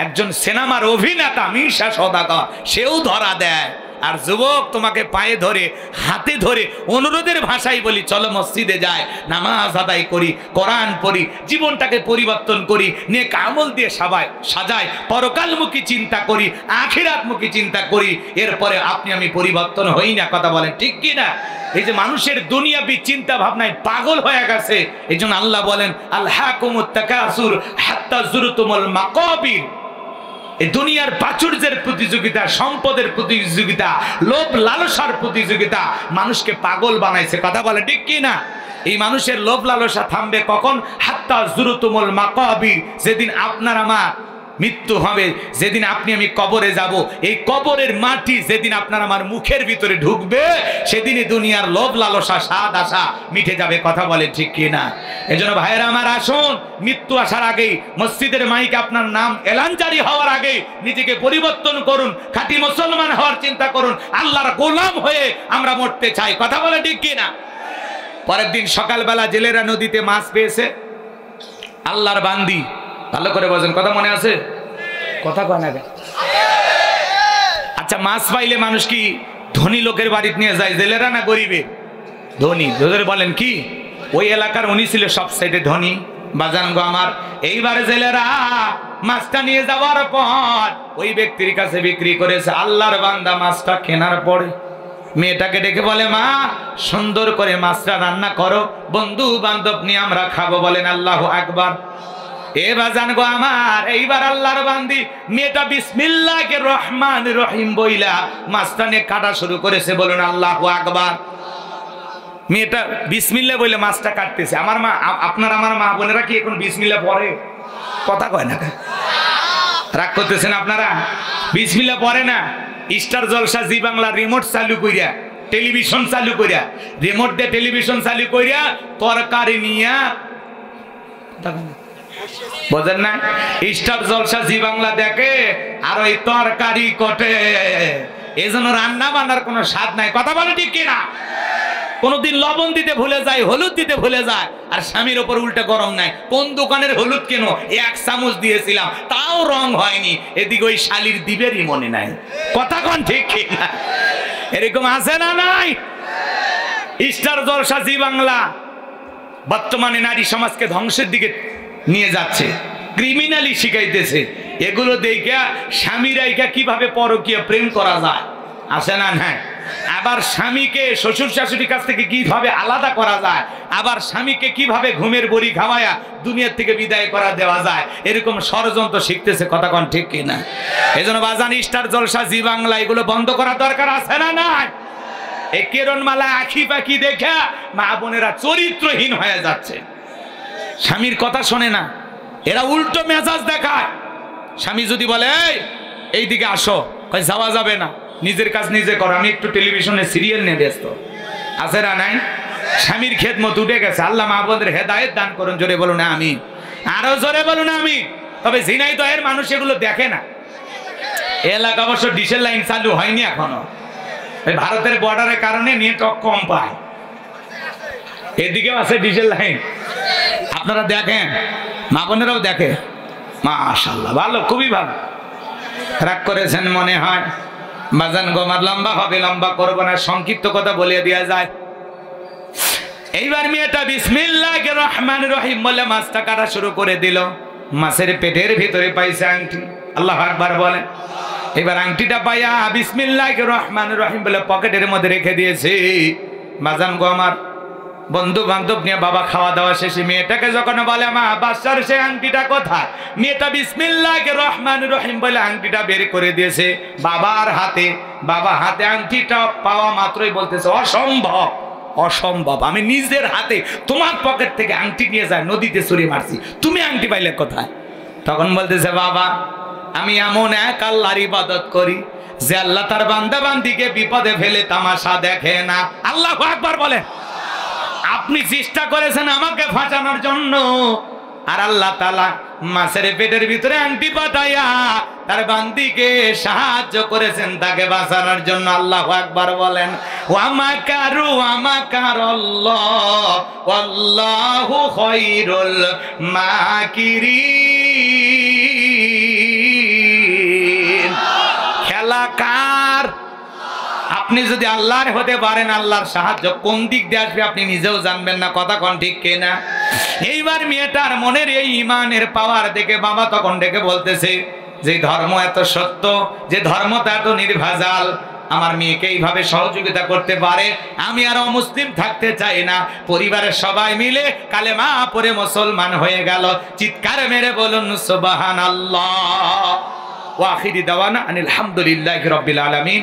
একজন সিনেমার অভিনেতা মিশা সওদাগর সেও ধরা দেয়। আর যুবক, তোমাকে পায়ে ধরে হাতে ধরে অনুরোধের ভাষায় বলি, চলো মসজিদে যায়, নামাজ আদায় করি, কোরআন পড়ি, জীবনটাকে পরিবর্তন করি, নেক আমল দিয়ে সাজাই, পরকালমুখী চিন্তা করি, আখিরাতমুখী চিন্তা করি, এরপরে আপনি আমি পরিবর্তন হই না, কথা বলেন ঠিক কি না? এই যে মানুষের দুনিয়াবি চিন্তা ভাবনায় পাগল হয়ে গেছে, এই জন্য আল্লাহ বলেন আলহাকুমুত তাকাসুর হাত্তা যুরতুমুল মাকাবির। এই দুনিয়ার প্রাচুর্যের প্রতিযোগিতা, সম্পদের প্রতিযোগিতা, লোভ লালসার প্রতিযোগিতা মানুষকে পাগল বানাইছে, কথা বলে ঠিক কি না? এই মানুষের লোভ লালসা থামবে কখন? হাত্তা যুরতুমুল মাকাবির, যেদিন আপনার আমার মৃত্যু হবে, যেদিন আপনি আমি কবরে যাব, এই কবরের মাটি যেদিন আপনার আমার মুখের ভিতরে ঢুকবে, সেদিনই দুনিয়ার লোভ লালসা স্বাদ আশা মিটে যাবে, কথা বলে ঠিক কি না? এজন্য ভাইয়েরা আমার, আসুন মৃত্যু আসার আগেই, মসজিদের মাইকে আপনার নাম এলান জারি হওয়ার আগে নিজেকে পরিবর্তন করুন, খাঁটি মুসলমান হওয়ার চিন্তা করুন। আল্লাহর গোলাম হয়ে আমরা মরতে চাই, কথা বলে ঠিক কি না? পরের দিন সকালবেলা জেলেরা নদীতে মাছ পেয়েছে, আল্লাহর বান্দি, ভালো করে বোঝেন, কথা মনে আছে? কথা কয় না? আচ্ছা, মাছ পাইলে মানুষ কি ধনী লোকের বাড়িতে নিয়ে যায়, জেলেরা না গরিবে? ধনী। বলেন কি? ওই এলাকার উনি ছিল সব সাইডে ধনী, বাজান গো আমার, এইবার জেলেরা মাছটা নিয়ে যাওয়ার পর ওই ব্যক্তির কাছে বিক্রি করেছে। আল্লাহর বান্দা মাছটা কেনার পরে মেয়েটাকে ডেকে বলে, মা সুন্দর করে মাছটা রান্না করো, বন্ধু বান্ধব নিয়ে আমরা খাবো। বলেন আল্লাহু আকবার। এ বাজান গো আমার, এইবার আল্লাহর বান্দি মেয়েটা বিসমিল্লাহির রহমানির রহিম বইলা মাছটা নিয়ে কাটা শুরু করেছে। বলুন আল্লাহু আকবার। মেয়েটা বিসমিল্লাহ বলে মাছটা কাটতেছে। আমার মা, আপনার আমার মা বোনেরা কি এখন বিসমিল্লাহ পড়ে? কথা কয় না, রাগ করতেছেন আপনারা? বিসমিল্লাহ পড়ে না। স্টার জলসা জি বাংলা রিমোট চালু কইরা, টেলিভিশন চালু কইরা, রিমোট দিয়ে টেলিভিশন চালু কইরা তরকারি নিয়া, বুঝেন না? স্টার জলসা জি বাংলা দেখে আর ওই তরকারি কটে। এই জন্য রান্না বান্নার কোনো স্বাদ নাই। কথা বলে ঠিক কিনা? কোনদিন লবণ দিতে ভুলে যায়, হলুদ দিতে ভুলে যায়, আর স্বামীর ওপর উল্টা গরম নাই। কোন দোকানের হলুদ কেন, 1 চামচ দিয়েছিলাম তাও রং হয়নি, এদিকে ওই শালির দিবেরই মনে নাই। কথা কোন ঠিক কিনা? এরকম আছে না নাই? স্টার জলসা জি বাংলা বর্তমানে নারী সমাজকে ধ্বংসের দিকে নিয়ে যাচ্ছে, ক্রিমিনালি শিখাইতেছে। এগুলো দেখে স্বামীরাইকা কিভাবে পরকীয়া প্রেম করা যায়, আছে না? হ্যাঁ। আবার স্বামীকে শ্বশুর শাশুড়ির কাছ থেকে কিভাবে আলাদা করা যায়, আবার স্বামীকে কিভাবে ঘুমের বড়ি খাওয়ায়া দুনিয়ার থেকে বিদায় করা দেওয়া যায়, এরকম ষড়যন্ত্র শিখতেছে। কথা কোন ঠিক কিনা? এই জন্য বাজান স্টার জলসা জি বাংলা এগুলো বন্ধ করা দরকার, আছে না নাই? এই কিরণমালা আখি পাখি দেখে মা বোনেরা চরিত্রহীন হয়ে যাচ্ছে, স্বামীর কথা শোনে না, এরা উল্টো মেজাজ দেখায়। স্বামী যদি বলে এই দিকে আসো, কয় যাওয়া যাবে না, নিজের কাজ নিজে করো, আমি একটু টেলিভিশনে সিরিয়াল নিয়ে ব্যস্ত। আছে না নাই? স্বামীর খেদমত উঠে গেছে। আল্লাহ মা বোনদের হেদায়েত দান করুন। জোরে বলুন আমি, আরো জোরে বলুন আমি। তবে ঝিনাইদহের মানুষ এগুলো দেখে না। এলাকা অবশ্য ডিজেল লাইন চালু হয়নি এখনো, ভারতের বর্ডারের কারণে নেটওয়ার্ক কম পায়। এদিকেও আছে ডিজেল লাইন, আপনারা দেখেন, মা বোনেরাও দেখে। মাশাআল্লাহ, ভালো, খুবই ভালো। রাগ করেছেন মনে হয়? বাজান গোমার লম্বা হবে, লম্বা করবো না, সংক্ষিপ্ত কথা বলে দেওয়া যায়। এইবার মেয়েটা বিসমিল্লাহির রহমানির রহিম বলে মাছটা কাটা শুরু করে দিল। মাছের পেটের ভিতরে পাইছে আংটি। আল্লাহু আকবার বলে। এবার আংটিটা পাইয়া বিসমিল্লাহির রহমানির রহিম বলে পকেটের মধ্যে রেখে দিয়েছে। বাজান গো আমার, বন্ধু বান্ধব নিয়ে বাবা খাওয়া দাওয়া শেষে মেয়েটাকে যখন বলে, মা বাচ্চার সে আংটিটা কোথায়? মেয়েটা বিসমিল্লাহির রহমানির রহিম বলে আংটিটা বের করে দিয়েছে বাবার হাতে। বাবা হাতে আংটিটা পাওয়া মাত্রই বলতেছে, অসম্ভব, অসম্ভব, আমি নিজের হাতে তোমার পকেট থেকে আংটি নিয়ে যায় নদীতে ছুঁড়ে মারছি, তুমি আংটি পাইলে কোথায়? তখন বলতেছে, বাবা আমি এমন এক আল্লাহর ইবাদত করি যে আল্লাহ তার বান্দা বান্দিকে বিপদে ফেলে তামাশা দেখে না। আল্লাহু আকবার বলে। আপনি চেষ্টা করেছেন আমাকে ফাঁসানোর জন্য, আর আল্লাহ তাআলা মাছের পেটের ভিতরে আংটি পাঠাইয়া তার বান্দিকে সাহায্য করেছেন তাকে বাঁচানোর জন্য। আল্লাহু আকবার বলেন। ওয়া মাকারু ওয়া মাকারাল্লাহ ওয়াল্লাহু খায়রুল মাকিরিন। খেলা কার? আপনি যদি আল্লাহর হতে পারেন, আল্লাহর সাহায্য কোন দিক দিয়ে আসবে আপনি নিজেও জানবেন না। কথা কোন ঠিক কিনা? এইবার মেয়েটার মনের এই ইমানের পাওয়ার দেখে বাবা তখন ডেকে বলতেছে, যে ধর্ম এত সত্য, যে ধর্মটা এত নির্ভেজাল, আমার মেয়েকে এইভাবে সহযোগিতা করতে পারে, আমি আর অমুসলিম থাকতে চাই না। পরিবারের সবাই মিলে কালেমা পড়ে মুসলমান হয়ে গেল। চিৎকার মেরে বলুন সুবহানাল্লাহ। ওয়া আখিরি দাওয়ানা আনিল হামদুলিল্লাহি রাব্বিল আলামিন।